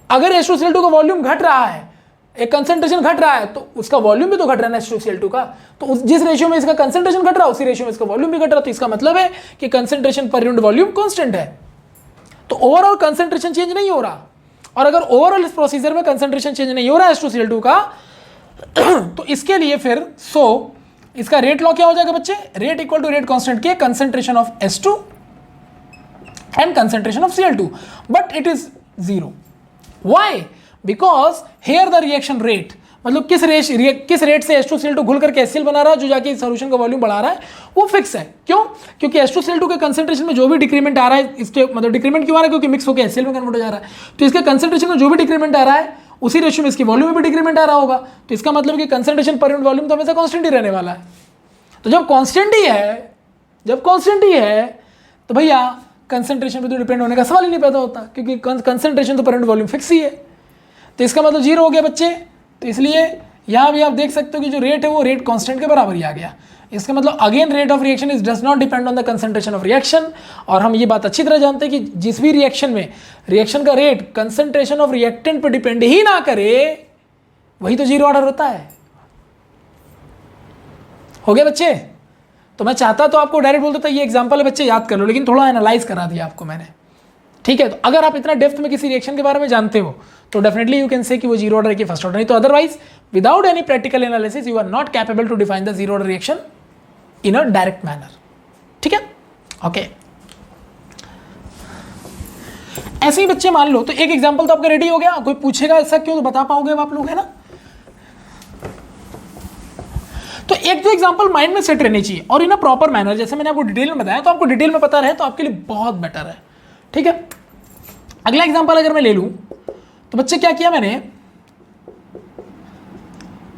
अगर H2Cl2 का वॉल्यूम घट रहा है, एक कंसंट्रेशन घट रहा है, तो उसका वॉल्यूम भी तो घट रहा है ना H2Cl2 का। तो जिस रेशियो में इसका कंसंट्रेशन घट रहा है उसी रेशियो में इसका वॉल्यूम भी घट रहा है, तो इसका मतलब है कि concentration per unit volume constant है। तो ओवरऑल कंसंट्रेशन चेंज नहीं हो रहा, और अगर ओवरऑल इस प्रोसीजर में कंसंट्रेशन चेंज नहीं हो रहा है H2Cl2 का, तो इसके लिए फिर इसका रेट लॉ क्या हो जाएगा बच्चे? Rate equal to rate constant k concentration of H2 and concentration of Cl2, but it is 0. Why? Because here the reaction rate, मतलब किस रेट से H2Cl2 घुल करके HCl बना रहा है जो जाके सॉल्यूशन का वॉल्यूम बढ़ा रहा है, वो फिक्स है। क्यों? क्योंकि H2Cl2 के कंसंट्रेशन में जो भी डिक्रीमेंट आ रहा है, इसके मतलब डिक्रीमेंट क्यों आ रहा है? क्योंकि मिक्स होकर HCl में कन्वर्ट हो जा रहा है, तो इसके कंसंट्रेशन में जो भी डिक्रीमेंट आ रहा है उसी रेशियो में इसकी वॉल्यूम में भी डिक्रीमेंट आ रहा होगा। तो इसका मतलब कि कंसंट्रेशन पर यूनिट वॉल्यूम तो हमेशा कांस्टेंट ही रहने वाला है। तो जब कांस्टेंट ही है तो भैया कंसंट्रेशन पे तो डिपेंड होने का सवाल ही नहीं पैदा होता, क्योंकि कंसंट्रेशन तो पर यूनिट वॉल्यूम फिक्स ही है। तो इसका मतलब 0 हो गया बच्चे। तो इसलिए यहाँ भी आप देख सकते हो कि जो रेट है वो रेट कांस्टेंट के बराबर ही आ गया। इसका मतलब again rate of reaction is does not depend on the concentration of reaction. और हम ये बात अच्छी तरह जानते हैं कि जिस भी रिएक्शन में रिएक्शन का रेट कंसंट्रेशन ऑफ रिएक्टेंट पर डिपेंड ही ना करे वही तो 0 ऑर्डर होता है। हो गया बच्चे? तो मैं चाहता तो आपको डायरेक्ट बोल देता ये एग्जांपल है बच्चे याद कर लो, लेकिन थोड़ा एनालाइज करा दिया आपको मैंने। ठीक है, तो अगर आप इतना डेप्थ में किसी रिएक्शन के बारे में जानते हो तो डेफिनेटली यू कैन से कि वो 0 ऑर्डर की फर्स्ट ऑर्डर, नहीं तो otherwise without any practical analysis you are not capable to define the 0 order reaction in a direct manner. ठीक है, ओके। ऐसे ही बच्चे मान लो, तो एक एग्जांपल तो आपका रेडी हो गया। कोई पूछेगा ऐसा क्यों, तो बता पाओगे आप लोग, है ना? तो एक दो एग्जांपल माइंड में सेट रहनी चाहिए और इन अ प्रॉपर मैनर। जैसे मैंने आपको डिटेल में बताया, तो आपको डिटेल में पता रहे तो आपके लिए बहुत बेटर है। ठीक है, अगला एग्जांपल अगर मैं ले लूं तो बच्चे क्या किया मैंने,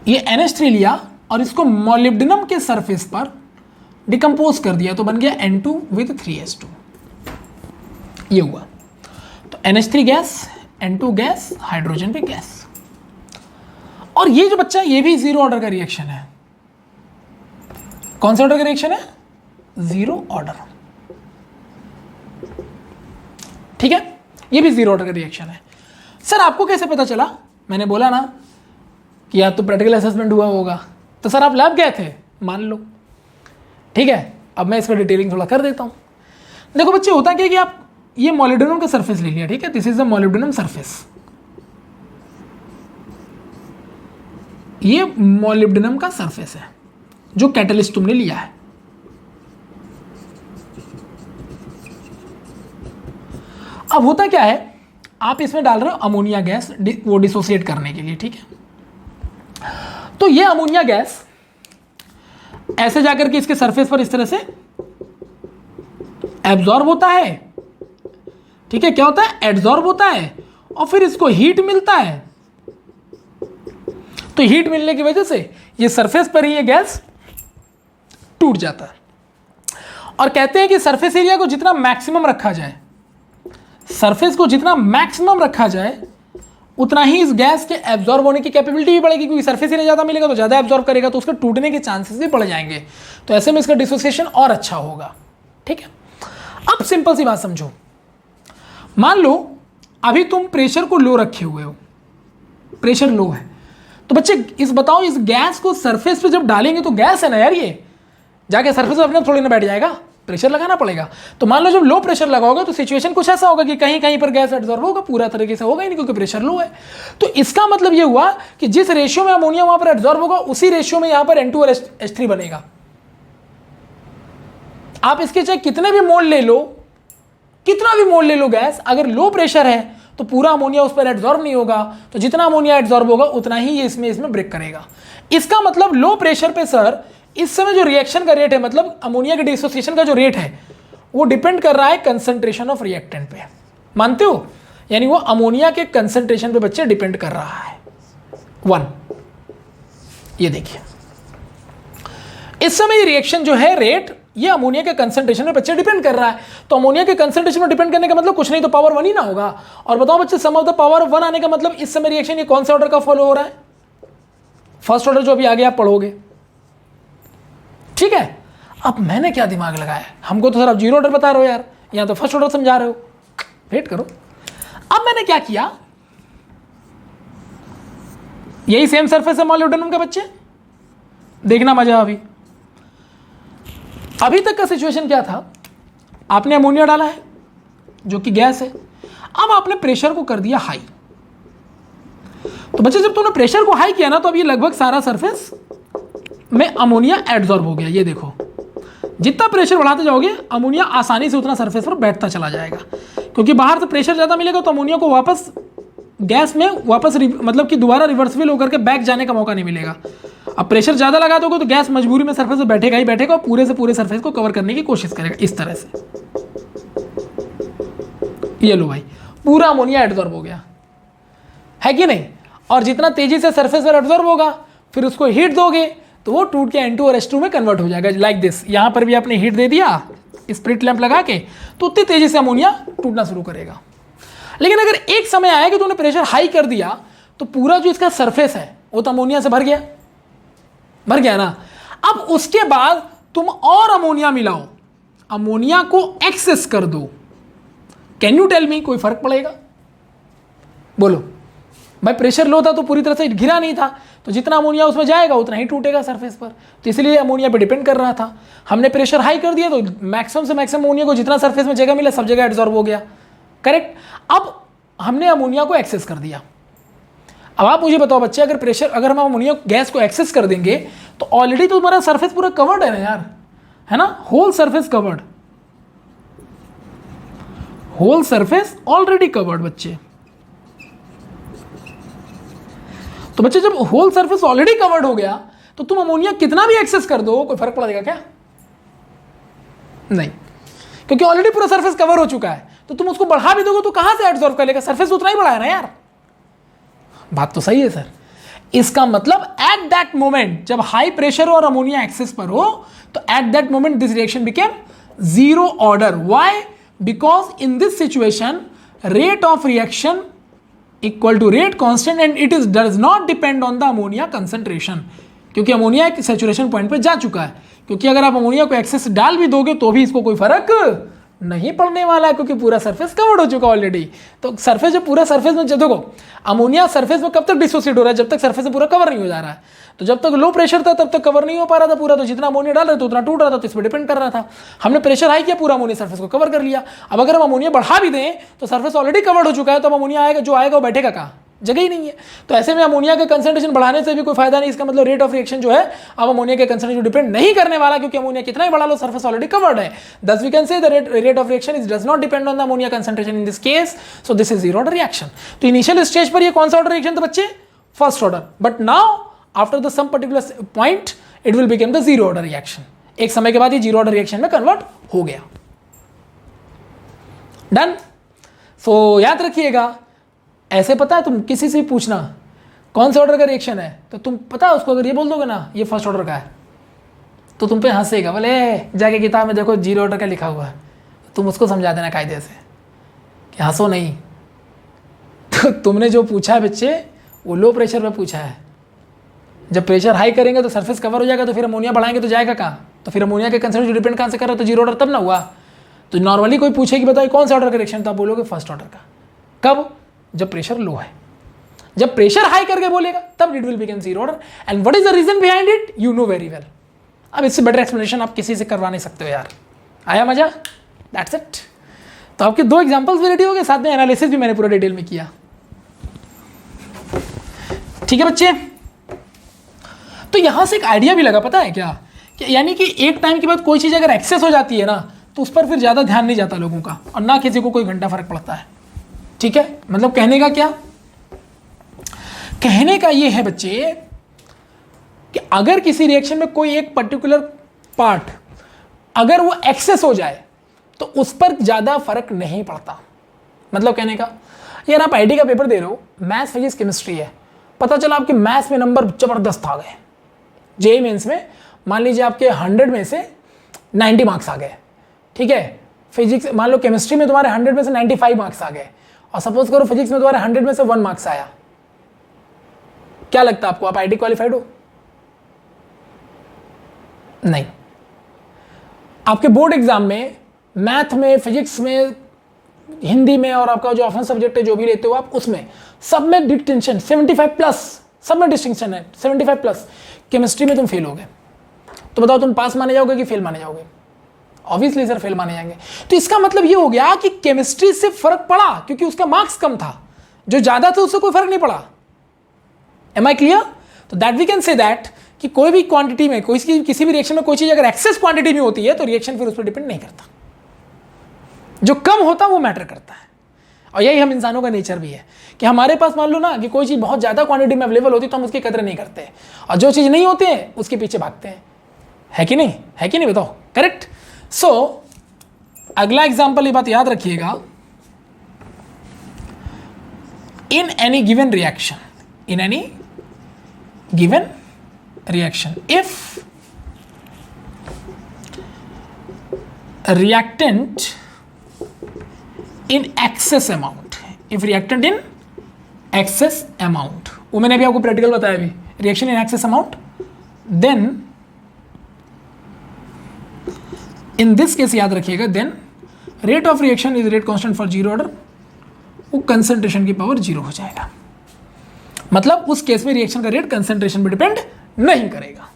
ये NH3 लिया और इसको मोलिब्डेनम के सरफेस पर डिकम्पोज कर दिया, तो बन गया N2 with 3H2। ये हुआ, तो NH3 gas, N2 gas, hydrogen पे गैस। और ये जो बच्चा, ये भी 0 ऑर्डर का रिएक्शन है। कौन सा ऑर्डर का रिएक्शन है? 0 ऑर्डर। ठीक है, ये भी 0 ऑर्डर का रिएक्शन है। सर आपको कैसे पता चला? मैंने बोला ना कि या तो प्रैक्टिकल असेसमेंट हुआ होगा। तो सर आप लैब गए थे, मान लो। ठीक है, अब मैं इसका डिटेलिंग थोड़ा कर देता हूं। देखो बच्चे, होता क्या है कि आप ये मोलिब्डेनम का सरफेस ले लिया। ठीक है, this is the molybdenum surface. ये मोलिब्डेनम का सरफेस है जो कैटलिस्ट तुमने लिया है। अब होता क्या है, आप इसमें डाल रहे हो अमोनिया गैस, वो डिसोसिएट करने के लिए। ठीक है, तो ये अमोनिया गैस ऐसे जाकर के इसके सरफेस पर इस तरह से एब्जॉर्ब होता है। ठीक है, क्या होता है? एब्जॉर्ब होता है और फिर इसको हीट मिलता है। तो हीट मिलने की वजह से ये सरफेस पर ही ये गैस टूट जाता है। और कहते हैं कि सरफेस एरिया को जितना मैक्सिमम रखा जाए, सरफेस को जितना मैक्सिमम रखा जाए, उतना ही इस गैस के एब्जॉर्ब होने की कैपेबिलिटी भी बढ़ेगी, क्योंकि सरफेस एरिया ज़्यादा मिलेगा तो ज़्यादा एब्जॉर्ब करेगा, तो उसके टूटने के चांसेस भी बढ़ जाएंगे। तो ऐसे में इसका डिसोसिएशन और अच्छा होगा। ठीक है, अब सिंपल सी बात समझो। मान लो अभी तुम प्रेशर को लो रखे हुए हो, प्रेशर लो है, तो बच्चे इस बताओ, इस गैस को सरफेस पे जब डालेंगे तो गैस है ना यार, ये जाके सरफेस पे अपने थोड़ी ना बैठ जाएगा, प्रेशर लगाना पड़ेगा। तो मान लो जब लो प्रेशर लगाओगे तो सिचुएशन कुछ ऐसा होगा कि कहीं कहीं पर गैस एब्जॉर्ब होगा, पूरा तरीके से होगा ही नहीं, क्योंकि प्रेशर लो है। तो इसका मतलब ये हुआ कि जिस रेशियो में अमोनिया वहां पर एब्जॉर्ब होगा, उसी रेशियो में यहां पर N2 और H3 बनेगा। आप इसके चाहे कितने भी मोल ले लो, कितना भी मोल ले लो गैस, अगर लो प्रेशर है तो पूरा अमोनिया उस पर एब्जॉर्ब नहीं होगा। तो जितना अमोनिया एब्जॉर्ब होगा उतना ही ये इसमें ब्रेक करेगा। इसका मतलब लो प्रेशर पे सर इस समय जो रिएक्शन का रेट है, मतलब अमोनिया के डिसोसिएशन का जो रेट है, वो डिपेंड कर रहा है कंसंट्रेशन ऑफ रिएक्टेंट पे। मानते हो? यानी वो अमोनिया के कंसंट्रेशन पे बच्चे डिपेंड कर रहा है। 1, ये देखिए इस समय रिएक्शन जो है रेट, ये अमोनिया के कंसंट्रेशन पे बच्चे डिपेंड कर रहा है। तो अमोनिया के कंसंट्रेशन पे डिपेंड करने का मतलब कुछ नहीं तो पावर 1 ही ना होगा। और बताओ बच्चे, सम ऑफ द पावर 1 आने का मतलब इस समय रिएक्शन ये कौन से ऑर्डर का फॉलो हो रहा है? फर्स्ट ऑर्डर जो अभी आगे आप पढ़ोगे। ठीक है, अब मैंने क्या दिमाग लगाया, हमको तो सर आप 0 ऑर्डर बता रहे हो यार, यहाँ तो फर्स्ट ऑर्डर समझा रहे हो, वेट करो। अब मैंने क्या किया, यही सेम सरफेस है मोलिब्डेनम के बच्चे, देखना मजा। अभी तक का सिचुएशन क्या था, आपने अमोनिया डाला है जो कि गैस है, अब आपने प्रेशर को कर दिया हाई। तो बच्चे जब तुमने प्रेशर को हाई किया ना, तो अब ये लगभग सारा सरफेस में अमोनिया एब्जॉर्ब हो गया। ये देखो, जितना प्रेशर बढ़ाते जाओगे अमोनिया आसानी से उतना सरफेस पर बैठता चला जाएगा, क्योंकि बाहर से प्रेशर ज़्यादा मिलेगा तो अमोनिया को वापस गैस में वापस मतलब कि दोबारा रिवर्सिबल होकर के बैक जाने का मौका नहीं मिलेगा। अब प्रेशर ज़्यादा लगा दोगे तो गैस मजबूरी में सरफेस पे बैठेगा ही बैठेगा और पूरे से पूरे सरफेस को कवर करने की कोशिश करेगा इस तरह से। ये लो भाई, पूरा अमोनिया एब्जॉर्ब हो गया, है कि नहीं? और जितना तेजी से सरफेस पर एब्जॉर्ब होगा, फिर उसको हीट दोगे तो वो टूट के N2 और H2 में कन्वर्ट हो जाएगा, लाइक दिस। यहां पर भी आपने हीट दे दिया स्प्रिट लैंप लगा के, तो उतनी तेजी से अमोनिया टूटना शुरू करेगा। लेकिन अगर एक समय आया कि तुमने प्रेशर हाई कर दिया तो पूरा जो इसका सरफेस है वो तो अमोनिया से भर गया ना। अब उसके बाद तुम और अमोनिया मिलाओ, अमोनिया को एक्सेस कर दो, कैन यू टेल मी कोई फर्क पड़ेगा? बोलो भाई, प्रेशर लो था तो पूरी तरह से घिरा नहीं था, तो जितना अमोनिया उसमें जाएगा उतना ही टूटेगा सरफेस पर, तो इसलिए अमोनिया पे डिपेंड कर रहा था। हमने प्रेशर हाई कर दिया तो मैक्सिमम से मैक्सिमम अमोनिया को जितना सरफेस में जगह मिला सब जगह एब्जॉर्ब हो गया, करेक्ट। अब हमने अमोनिया को एक्सेस कर दिया। अब आप मुझे बताओ बच्चे, अगर हम अमोनिया गैस को एक्सेस कर देंगे तो ऑलरेडी तो तुम्हारा सरफेस पूरा कवर्ड है ना यार, है ना, whole surface covered, whole surface already covered बच्चे। तो बच्चे जब होल सरफेस ऑलरेडी कवर्ड हो गया तो तुम अमोनिया कितना भी एक्सेस कर दो कोई फर्क पड़ेगा क्या? नहीं, क्योंकि ऑलरेडी पूरा सरफेस कवर हो चुका है। तो तुम उसको बढ़ा भी दोगे तो कहां से एब्जॉर्ब कर लेगा? सरफेस उतना ही बड़ा है ना यार। बात तो सही है सर। इसका मतलब एट दैट मोमेंट जब हाई प्रेशर और अमोनिया एक्सेस पर हो तो at that moment this reaction became zero order. Why? Because in this situation rate of reaction equal to rate constant and it is does not depend on the ammonia concentration, क्योंकि ammonia एक saturation point पे जा चुका है। क्योंकि अगर आप ammonia को एक्सेस डाल भी दोगे तो भी इसको कोई फर्क नहीं पड़ने वाला है, क्योंकि पूरा सरफेस कवर्ड हो चुका ऑलरेडी। तो सरफेस जब पूरा सरफेस में, देखो अमोनिया सरफेस में कब तक डिसोसिएट हो रहा है? जब तक सरफेस में पूरा कवर नहीं हो जा रहा है। तो जब तक लो प्रेशर था तब तक कवर नहीं हो पा रहा था पूरा, तो जितना अमोनिया डाल रहे थे उतना टूट रहा था, तो इस पर डिपेंड कर रहा था। हमने प्रेशर हाई किया, पूरा अमोनिया सरफेस को कवर कर लिया। अब अगर हम अमोनिया बढ़ा भी दें तो सरफेस ऑलरेडी कवर्ड हो चुका है, तो अब अमोनिया आएगा, जो आएगा वो बैठेगा कहाँ? जगह ही नहीं है। तो ऐसे में अमोनिया का कंसंट्रेशन बढ़ाने से भी कोई फायदा नहीं। इसका मतलब रेट ऑफ रिएक्शन जो है अब अमोनिया के कंसंट्रेशन डिपेंड नहीं करने वाला, क्योंकि अमोनिया कितना ही बढ़ा लो सरफेस ऑलरेडी कवर्ड है। Thus we can say the rate of reaction is does not depend on the ammonia concentration in this case, so this is zero order reaction। तो initial stage पर ये कौन सा order reaction था बच्चे? First order. But now after the some particular point it will become the zero order reaction. एक समय के बाद ये जीरो ऑर्डर रिएक्शन में कन्वर्ट हो गया। डन। सो याद रखिएगा, ऐसे पता है, तुम किसी से भी पूछना कौन से ऑर्डर का रिएक्शन है तो तुम पता है उसको, अगर ये बोल दोगे ना ये फर्स्ट ऑर्डर का है तो तुम पे हंसेगा, बोले जाके किताब में देखो जीरो ऑर्डर का लिखा हुआ है। तुम उसको समझा देना कायदे से कि हंसो नहीं। तो तुमने जो पूछा है बच्चे वो लो प्रेशर में पूछा है। जब प्रेशर हाई करेंगे तो सरफेस कवर हो जाएगा, तो फिर अमोनिया बढ़ाएंगे तो जाएगा कहाँ? तो फिर अमोनिया के कंसंट्रेशन डिपेंड कहाँ से कर रहा है? तो जीरो ऑर्डर तब ना हुआ। तो नॉर्मली कोई पूछे कि बताइए कौन सा ऑर्डर का रिएक्शन, तो आप बोलोगे फर्स्ट ऑर्डर का। कब? जब प्रेशर लो है। जब प्रेशर हाई करके बोलेगा तब it will become zero order. And what is the reason behind it? You know very well. अब इससे बेटर एक्सप्लेनेशन आप किसी से करवा नहीं सकते हो यार। आया मजा? That's it. तो आपके दो एग्जांपल्स भी रेडी हो गए, साथ में एनालिसिस भी मैंने पूरा डिटेल में किया। ठीक है बच्चे, तो यहां से एक आइडिया भी लगा, पता है क्या, कि यानी कि एक टाइम के बाद कोई चीज़ अगर एक्सेस हो जाती है ना तो उस पर फिर ज़्यादा ध्यान नहीं जाता लोगों का, और ना किसी को कोई घंटा फर्क पड़ता है। ठीक है, मतलब कहने का क्या, कहने का ये है बच्चे कि अगर किसी रिएक्शन में कोई एक पर्टिकुलर पार्ट अगर वो एक्सेस हो जाए तो उस पर ज़्यादा फर्क नहीं पड़ता। मतलब कहने का, यार आप आईटी का पेपर दे रहे हो, मैथ्स फिजिक्स केमिस्ट्री है, पता चला आपके मैथ्स में नंबर ज़बरदस्त आ गए, जेईई मेंस में मान लीजिए आपके 100 में से 90 मार्क्स आ गए। ठीक है, फिजिक्स मान लो केमिस्ट्री में तुम्हारे 100 में से 95 मार्क्स आ गए, और सपोज करो फिजिक्स में तुम्हारे 100 में से 1 मार्क्स आया। क्या लगता है आपको, आप आईटी क्वालिफाइड हो? नहीं। आपके बोर्ड एग्जाम में मैथ में, फिजिक्स में, हिंदी में, और आपका जो ऑप्शनल सब्जेक्ट है जो भी लेते हो आप, उसमें सब में डिस्टिंक्शन 75 प्लस, सब में डिस्टिंक्शन है 75 प्लस। केमिस्ट्री में तुम फेल हो गए, तो बताओ तुम पास माने जाओगे कि फेल माने जाओगे? ऑब्वियसली सर फेल माने जाएंगे। तो इसका मतलब ये हो गया कि केमिस्ट्री से फर्क पड़ा क्योंकि उसका मार्क्स कम था, जो ज्यादा था उससे कोई फर्क नहीं पड़ा। Am I clear? तो that we can say that कि कोई भी क्वांटिटी में, कोई किसी भी रिएक्शन में कोई चीज अगर एक्सेस क्वांटिटी में होती है तो रिएक्शन फिर उस पर डिपेंड नहीं करता, जो कम होता है वो मैटर करता है। और यही हम इंसानों का नेचर भी है कि हमारे पास मान लो ना कि कोई चीज़ बहुत ज़्यादा क्वांटिटी में अवेलेबल होती है तो हम उसकी कदर नहीं करते, और जो चीज़ नहीं होती है उसके पीछे भागते हैं। है कि नहीं? है कि नहीं? बताओ। करेक्ट। सो अगला एग्जाम्पल, ये बात याद रखिएगा, in any given reaction, in any given reaction, if a reactant in excess amount, if reactant in excess amount, वो मैंने अभी आपको प्रैक्टिकल बताया अभी, reaction in excess amount, then in this case याद रखिएगा, then rate of reaction is rate constant for zero order, वो concentration की पावर जीरो हो जाएगा। मतलब उस केस में रिएक्शन का रेट कंसंट्रेशन पे डिपेंड नहीं करेगा।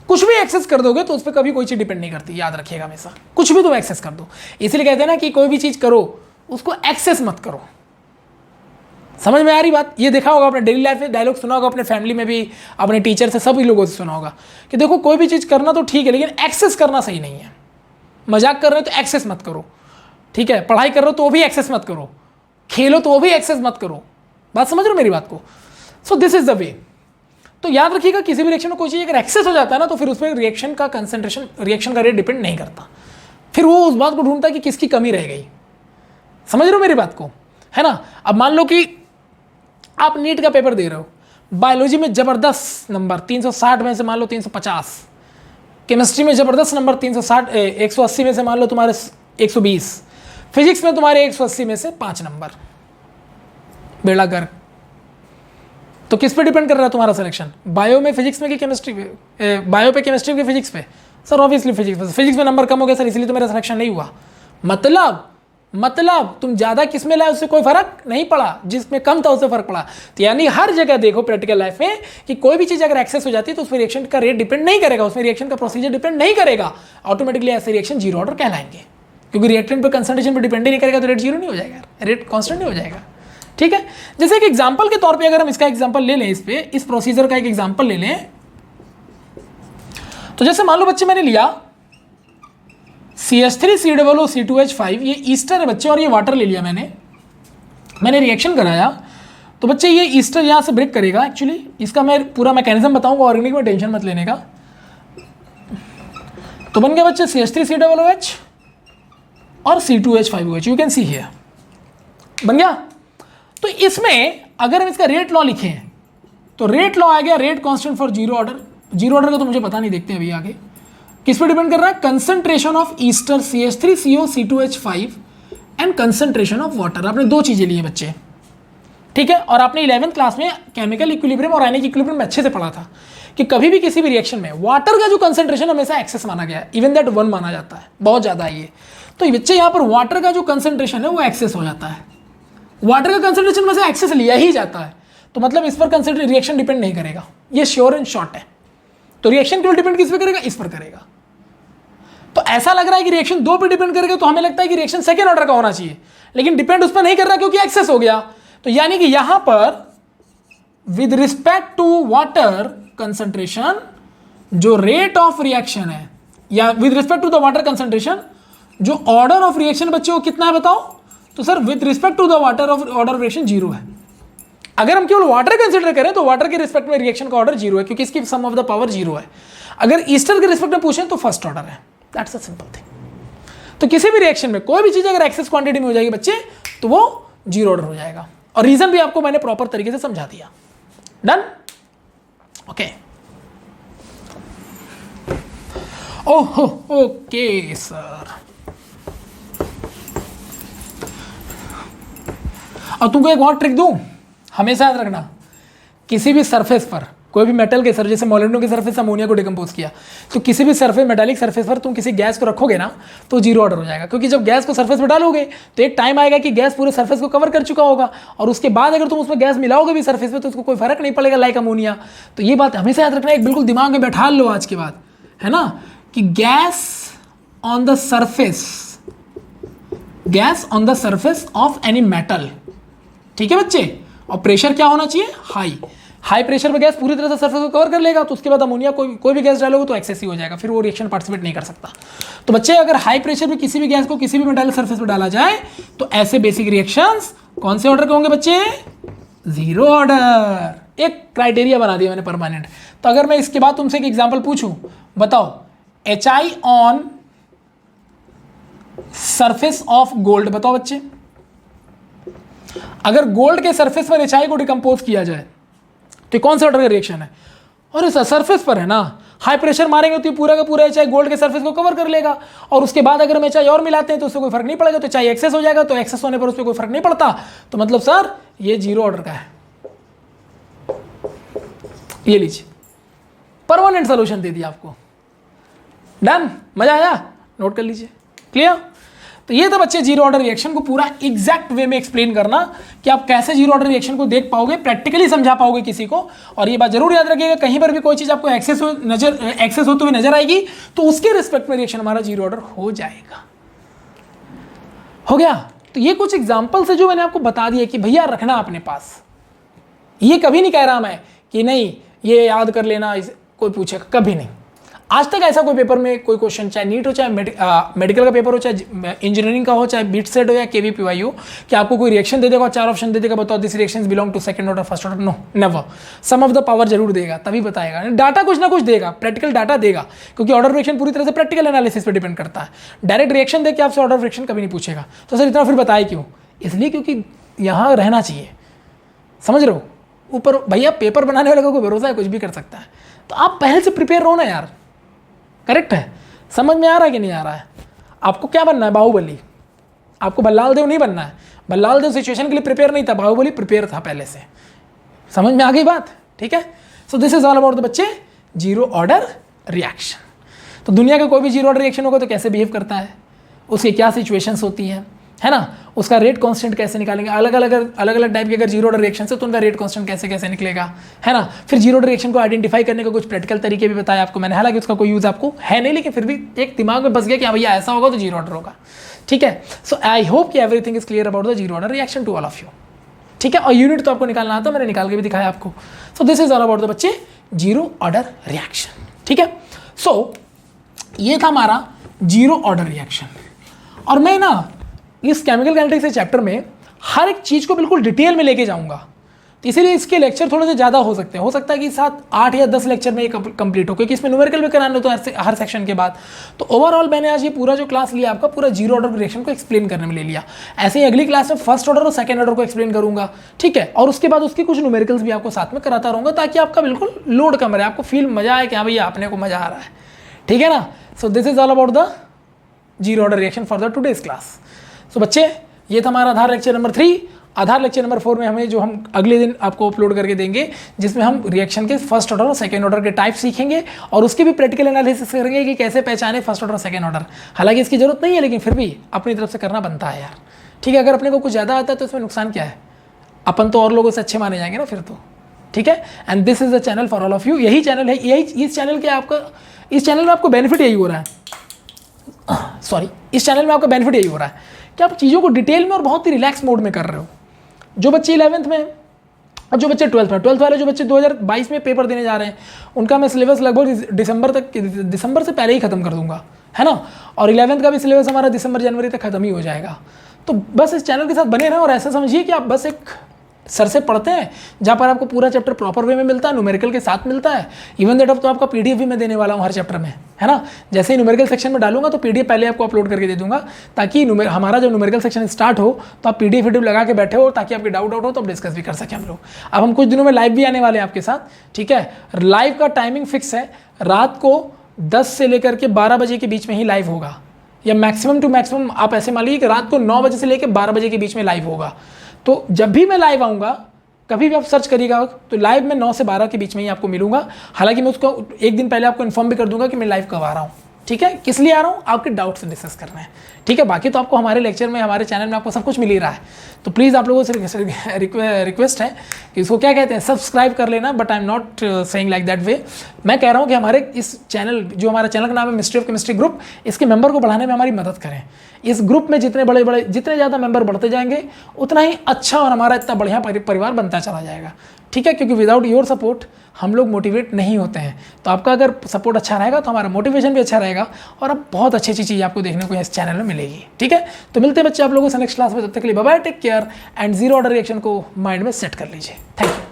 कुछ भी एक्सेस कर दोगे तो उस पर कभी कोई चीज डिपेंड नहीं करती, याद रखिएगा हमेशा। कुछ भी तुम एक्सेस कर दो, इसलिए कहते हैं ना कि कोई भी चीज करो उसको एक्सेस मत करो। समझ में आ रही बात? ये देखा होगा अपने डेली लाइफ में, डायलॉग सुना होगा अपने फैमिली में भी, अपने टीचर से, सभी लोगों से सुना होगा कि देखो कोई भी चीज करना तो ठीक है लेकिन एक्सेस करना सही नहीं है। मजाक कर रहे हो तो एक्सेस मत करो, ठीक है? पढ़ाई कर रहे हो तो भी एक्सेस मत करो, खेलो तो भी एक्सेस मत करो। बात समझ रहे हो मेरी बात को? सो दिस इज द वे। तो याद रखिएगा किसी भी रिएक्शन में कोई चीज़ अगर एक्सेस हो जाता है ना तो फिर उसमें रिएक्शन का कंसंट्रेशन, रिएक्शन का रेट डिपेंड नहीं करता। फिर वो उस बात को ढूंढता है कि किसकी कमी रह गई। समझ रहे हो मेरी बात को? है ना? अब मान लो कि आप नीट का पेपर दे रहे हो, बायोलॉजी में जबरदस्त नंबर 360 में से मान लो 350, केमिस्ट्री में जबरदस्त नंबर 180 में से मान लो तुम्हारे 120, फिजिक्स में तुम्हारे 180 में से 5 नंबर, बेड़ा गर्क। तो किस पे डिपेंड कर रहा है तुम्हारा सिलेक्शन? बायो में, फिजिक्स में कि केमिस्ट्री पे? बायो पे, केमिस्ट्री पे, फिजिक्स पे? सर ऑब्वियसली फिजिक्स में नंबर कम हो गया सर इसलिए तो मेरा सिलेक्शन नहीं हुआ। मतलब तुम ज़्यादा किस में लाए उससे कोई फर्क नहीं पड़ा, जिसमें कम था उससे फर्क पड़ा। तो यानी हर जगह देखो प्रैक्टिकल लाइफ में कि कोई भी चीज़ अगर एक्सेस हो जाती है तो उसमें रिएक्शन का रेट डिपेंड नहीं करेगा, उसमें रिएक्शन का प्रोसीजर डिपेंड नहीं करेगा। ऑटोमेटिकली ऐसे रिएक्शन जीरो ऑर्डर कहलाएंगे, क्योंकि रिएक्टेंट पे कंसंट्रेशन पे डिपेंड ही नहीं करेगा तो रेट जीरो नहीं हो जाएगा, रेट कांस्टेंट नहीं हो जाएगा। ठीक है? जैसे एक एग्जांपल के तौर पे अगर हम इसका एग्जांपल ले लें, इस प्रोसीजर का एक एग्जांपल ले लें, तो जैसे मान लो बच्चे मैंने लिया CH3COO C2H5, ये ईस्टर है बच्चे, और ये वाटर ले लिया मैंने रिएक्शन कराया। तो बच्चे ये ईस्टर यहाँ से ब्रेक करेगा। एक्चुअली इसका मैं पूरा मैकेनिज्म बताऊंगा, ऑर्गेनिक में टेंशन मत लेने का। तो बन गया बच्चे CH3COOH और C2H5OH, you can see here, बन गया। तो इसमें अगर हम इसका रेट लॉ लिखें तो रेट लॉ आ गया rate constant for zero order. Zero order का तो मुझे पता नहीं, देखते हैं अभी आगे। किस पे डिपेंड कर रहा है? Concentration of Easter CH3CO C2H5 and concentration of water. आपने दो चीजें ली हैं बच्चे, ठीक है? और आपने 11th क्लास में केमिकल इक्विलिब्रियम और आयनिक इक्विलिब्रियम में अच्छे से पढ़ा था कि कभी भी किसी भी रिएक्शन में वाटर का जो कंसंट्रेशन हमेशा एक्सेस माना गया है, इवन दैट 1 माना जाता है, बहुत ज्यादा है ये। तो बच्चे यहाँ पर वाटर का जो कंसंट्रेशन है वो एक्सेस हो जाता है। वाटर का कंसंट्रेशन में से एक्सेस लिया ही जाता है, तो मतलब इस पर रिएक्शन डिपेंड नहीं करेगा, ये श्योर एंड शॉर्ट है। तो रिएक्शन केवल डिपेंड किस पे करेगा? इस पर करेगा। तो ऐसा लग रहा है कि रिएक्शन 2 पे डिपेंड करेगा, तो हमें लगता है कि रिएक्शन सेकेंड ऑर्डर का होना चाहिए, लेकिन डिपेंड उस पर नहीं कर रहा क्योंकि एक्सेस हो गया। तो यानी कि यहां पर with respect to water concentration जो रेट ऑफ रिएक्शन है, या with respect to the water concentration जो ऑर्डर ऑफ रिएक्शन बच्चे वो कितना है बताओ? तो sir with respect to the water of order of reaction zero है। अगर हम केवल वाटर कंसिडर करें तो वाटर के रिस्पेक्ट में रिएक्शन का ऑर्डर जीरो है, क्योंकि इसकी सम ऑफ द पावर जीरो है। अगर ईस्टर के रिस्पेक्ट में पूछें तो फर्स्ट ऑर्डर है। That's a simple thing. तो किसी भी रिएक्शन में कोई भी चीज अगर एक्सेस क्वांटिटी में हो जाएगी बच्चे तो वो जीरो ऑर्डर हो जाएगा, और रीजन भी आपको मैंने प्रॉपर तरीके से समझा दिया। डन? ओके। ओहो, ओके सर। और तुमको एक और ट्रिक दूं, हमेशा याद रखना, किसी भी सरफेस पर, कोई भी मेटल के सरफेस, जैसे मोलिब्डेनम की सरफेस अमोनिया को डिकम्पोज किया, तो किसी भी सरफेस, मेटालिक सरफेस पर तुम किसी गैस को रखोगे ना तो जीरो ऑर्डर हो जाएगा, क्योंकि जब गैस को सरफेस पर डालोगे तो एक टाइम आएगा कि गैस पूरे सरफेस को कवर कर चुका होगा, और उसके बाद अगर तुम उसमें गैस मिलाओगे भी सरफेस पे तो उसको कोई फर्क नहीं पड़ेगा, लाइक अमोनिया। तो ये बात हमेशा याद रखना, एक बिल्कुल दिमाग में बैठा लो आज के बाद, है ना, कि gas on the surface of any metal, ठीक है बच्चे, और प्रेशर क्या होना चाहिए? हाई। हाई प्रेशर पे गैस पूरी तरह से सरफेस को कवर कर लेगा, तो उसके बाद अमोनिया कोई भी गैस डालोगे तो एक्सेस ही हो जाएगा, फिर वो रिएक्शन पार्टिसिपेट नहीं कर सकता। तो बच्चे अगर हाई प्रेशर पे किसी भी गैस को किसी भी मेटालिक सरफेस पे डाला जाए तो ऐसे बेसिक रिएक्शंस कौन से ऑर्डर के होंगे बच्चे? Zero order. एक क्राइटेरिया बना दिया मैंने परमानेंट। तो अगर मैं इसके बाद तुमसे एक एग्जांपल पूछूं, बताओ HI on surface of gold, बताओ बच्चे, अगर गोल्ड के सरफेस पर HI को डिकम्पोज किया जाए तो कौन से ऑर्डर का रिएक्शन है? और सर सरफेस पर है ना, हाई प्रेशर मारेंगे तो पूरा का पूरा HI गोल्ड के सरफेस को कवर कर लेगा, और उसके बाद अगर हम HI और मिलाते हैं तो उससे कोई फर्क नहीं पड़ेगा, तो HI एक्सेस हो जाएगा, तो एक्सेस होने पर उस पर कोई फर्क नहीं पड़ता, तो मतलब सर ये जीरो ऑर्डर का है। ये लीजिए परमानेंट सोल्यूशन दे दिया आपको। डन, मजा आया? नोट कर लीजिए। क्लियर? तो ये था बच्चे जीरो ऑर्डर रिएक्शन को पूरा एग्जैक्ट वे में एक्सप्लेन करना कि आप कैसे जीरो ऑर्डर रिएक्शन को देख पाओगे, प्रैक्टिकली समझा पाओगे किसी को। और ये बात जरूर याद रखिएगा, कहीं पर भी कोई चीज आपको एक्सेस होते हुए नजर आएगी तो उसके रिस्पेक्ट में रिएक्शन हमारा जीरो ऑर्डर हो जाएगा। हो गया? तो ये कुछ एग्जाम्पल है जो मैंने आपको बता दिया कि भैया रखना अपने पास। ये कभी नहीं कह रहा मैं कि नहीं ये याद कर लेना, कोई पूछेगा, कभी नहीं। आज तक ऐसा कोई पेपर में कोई क्वेश्चन, चाहे नीट हो, चाहे मेडिकल का पेपर हो, चाहे इंजीनियरिंग का हो, चाहे बीट सेट हो या केवीपीवाई हो, कि आपको कोई रिएक्शन दे देगा, 4 ऑप्शन दे देगा, बताओ this reactions belong to second order, first order? No, never. Some of the power जरूर देगा, तभी बताएगा, डाटा कुछ ना कुछ देगा, प्रैक्टिकल डाटा देगा, क्योंकि ऑर्डर रिएक्शन पूरी तरह से प्रैक्टिकल एनालिसिस पर डिपेंड करता है। डायरेक्ट रिएक्शन देकर आपसे ऑर्डर रिएक्शन कभी नहीं पूछेगा। तो सर इतना फिर बताए क्यों? इसलिए क्योंकि यहाँ रहना चाहिए, समझ रहे हो? ऊपर भैया पेपर बनाने वाले को कोई भरोसा है, कुछ भी कर सकता है, तो आप पहले से प्रिपेयर रहो ना यार। करेक्ट है? समझ में आ रहा है कि नहीं आ रहा है? आपको क्या बनना है? बाहुबली। आपको बल्लाल देव नहीं बनना है। बल्लाल देव सिचुएशन के लिए प्रिपेयर नहीं था, बाहुबली प्रिपेयर था पहले से। समझ में आ गई बात? ठीक है। सो this is all about the बच्चे जीरो ऑर्डर रिएक्शन। तो दुनिया का कोई भी जीरो ऑर्डर रिएक्शन होगा तो कैसे बिहेव करता है, उसकी क्या सिचुएशंस होती हैं, है ना, उसका रेट कांस्टेंट कैसे निकालेंगे, अलग अलग टाइप के अगर जीरो ऑर्डर रिएक्शन है तो उनका रेट कांस्टेंट कैसे निकलेगा, है ना। फिर जीरो ऑर्डर रिएक्शन को आइडेंटिफाई करने का कुछ प्रैक्टिकल तरीके भी बताया आपको मैंने, हालांकि उसका कोई यूज आपको है नहीं, लेकिन फिर भी एक दिमाग में बस गया कि हाँ भैया ऐसा होगा तो जीरो ऑर्डर होगा। ठीक है। सो आई होप कि everything is clear about the zero order reaction to all of you. ठीक है। और यूनिट तो आपको निकालना आता, मैंने निकाल के भी दिखाया आपको। सो this is all about the बच्चे जीरो ऑर्डर रिएक्शन। ठीक है। सो ये था हमारा जीरो ऑर्डर रिएक्शन। और मैं ना इस केमिकल काइनेटिक्स के चैप्टर में हर एक चीज़ को बिल्कुल डिटेल में लेके जाऊंगा, तो इसीलिए इसके लेक्चर थोड़े से ज़्यादा हो सकते हैं। हो सकता है कि 7, 8 या 10 लेक्चर में ये कंप्लीट हो, क्योंकि इसमें न्यूमेरिकल भी कराना होता है हर सेक्शन के बाद। तो ओवरऑल मैंने आज ये पूरा जो क्लास लिया आपका पूरा जीरो ऑर्डर रिएक्शन को एक्सप्लेन करने में ले लिया। ऐसे ही अगली क्लास में फर्स्ट ऑर्डर और सेकंड ऑर्डर को एक्सप्लेन करूंगा। ठीक है। और उसके बाद उसके कुछ न्यूमेरिकल्स भी आपको साथ में कराता रहूँगा, ताकि आपका बिल्कुल लोड कम रहे, आपको फील मजा आए कि हाँ भैया अपने को मजा आ रहा है। ठीक है ना। So this is all about the zero order reaction for the today's class. So बच्चे ये था हमारा Aadhaar lecture number 3। Aadhaar lecture number 4 में हमें जो हम अगले दिन आपको अपलोड करके देंगे, जिसमें हम रिएक्शन के फर्स्ट ऑर्डर और सेकंड ऑर्डर के टाइप सीखेंगे और उसकी भी प्रैक्टिकल एनालिसिस करेंगे कि कैसे पहचाने फर्स्ट ऑर्डर और सेकंड ऑर्डर। हालांकि इसकी जरूरत नहीं है, लेकिन फिर भी अपनी तरफ से करना बनता है यार। ठीक है। अगर अपने को कुछ ज़्यादा आता है तो इसमें नुकसान क्या है, अपन तो और लोगों से अच्छे माने जाएंगे ना फिर तो। ठीक है। And this is the channel for all of you. यही चैनल है, यही इस चैनल के आपका, इस चैनल में आपको बेनिफिट यही हो रहा है, सॉरी, इस चैनल में आपका बेनिफिट यही हो रहा है कि आप चीज़ों को डिटेल में और बहुत ही रिलैक्स मोड में कर रहे हो। जो बच्चे 11th में और जो बच्चे 12th में, 12th वाले जो बच्चे 2022 में पेपर देने जा रहे हैं, उनका मैं सिलेबस लगभग दिसंबर से पहले ही खत्म कर दूंगा, है ना। और 11th का भी सिलेबस हमारा दिसंबर जनवरी तक खत्म ही हो जाएगा। तो बस इस चैनल के साथ बने रहें और ऐसा समझिए कि आप बस एक सर से पढ़ते हैं, जहाँ पर आपको पूरा चैप्टर प्रॉपर वे में मिलता है, न्यूमेरिकल के साथ मिलता है। इवन दैट अब तो आपका पीडीएफ भी मैं देने वाला हूँ हर चैप्टर में, है ना। जैसे ही न्यूमेरिकल सेक्शन में डालूंगा तो पीडीएफ पहले आपको अपलोड करके दे दूंगा, ताकि हमारा जब न्यूमेरिकल सेक्शन स्टार्ट हो तो आप पीडीएफ लगा के बैठे हो, ताकि आपके डाउट हो तो आप डिस्कस भी कर सकें हम लोग। अब हम कुछ दिनों में लाइव भी आने वाले हैं आपके साथ। ठीक है। लाइव का टाइमिंग फिक्स है, रात को 10 से लेकर के 12 बजे के बीच में ही लाइव होगा, या मैक्सिमम टू मैक्सिमम आप ऐसे मान लीजिए कि रात को 9 बजे से लेकर 12 बजे के बीच में लाइव होगा। तो जब भी मैं लाइव आऊँगा, कभी भी आप सर्च करिएगा तो लाइव में 9 से 12 के बीच में ही आपको मिलूंगा। हालांकि मैं उसको एक दिन पहले आपको इन्फॉर्म भी कर दूंगा कि मैं लाइव कब आ रहा हूँ। ठीक है। किस लिए आ रहा हूँ, आपके डाउट्स डिस्कस करना है। ठीक है। बाकी तो आपको हमारे लेक्चर में, हमारे चैनल में आपको सब कुछ मिल ही रहा है। तो प्लीज़ आप लोगों से रिक्वेस्ट है कि इसको क्या कहते हैं, सब्सक्राइब कर लेना। But I am not saying like that way. मैं कह रहा हूँ कि हमारे इस चैनल, जो हमारा चैनल का नाम है मिस्ट्री ऑफ केमिस्ट्री ग्रुप, इसके मेंबर को बढ़ाने में हमारी मदद करें। इस ग्रुप में जितने ज़्यादा मेंबर बढ़ते जाएंगे, उतना ही अच्छा और हमारा इतना बढ़िया परिवार बनता चला जाएगा। ठीक है, क्योंकि विदाउट योर सपोर्ट हम लोग मोटिवेट नहीं होते हैं। तो आपका अगर सपोर्ट अच्छा रहेगा तो हमारा मोटिवेशन भी अच्छा रहेगा और अब बहुत अच्छी अच्छी चीज़ आपको देखने को इस चैनल में मिलेगी। ठीक है, तो मिलते हैं बच्चे आप लोगों से नेक्स्ट क्लास में, तब तक के लिए bye bye, take care and zero order reaction को माइंड में सेट कर लीजिए। Thank you.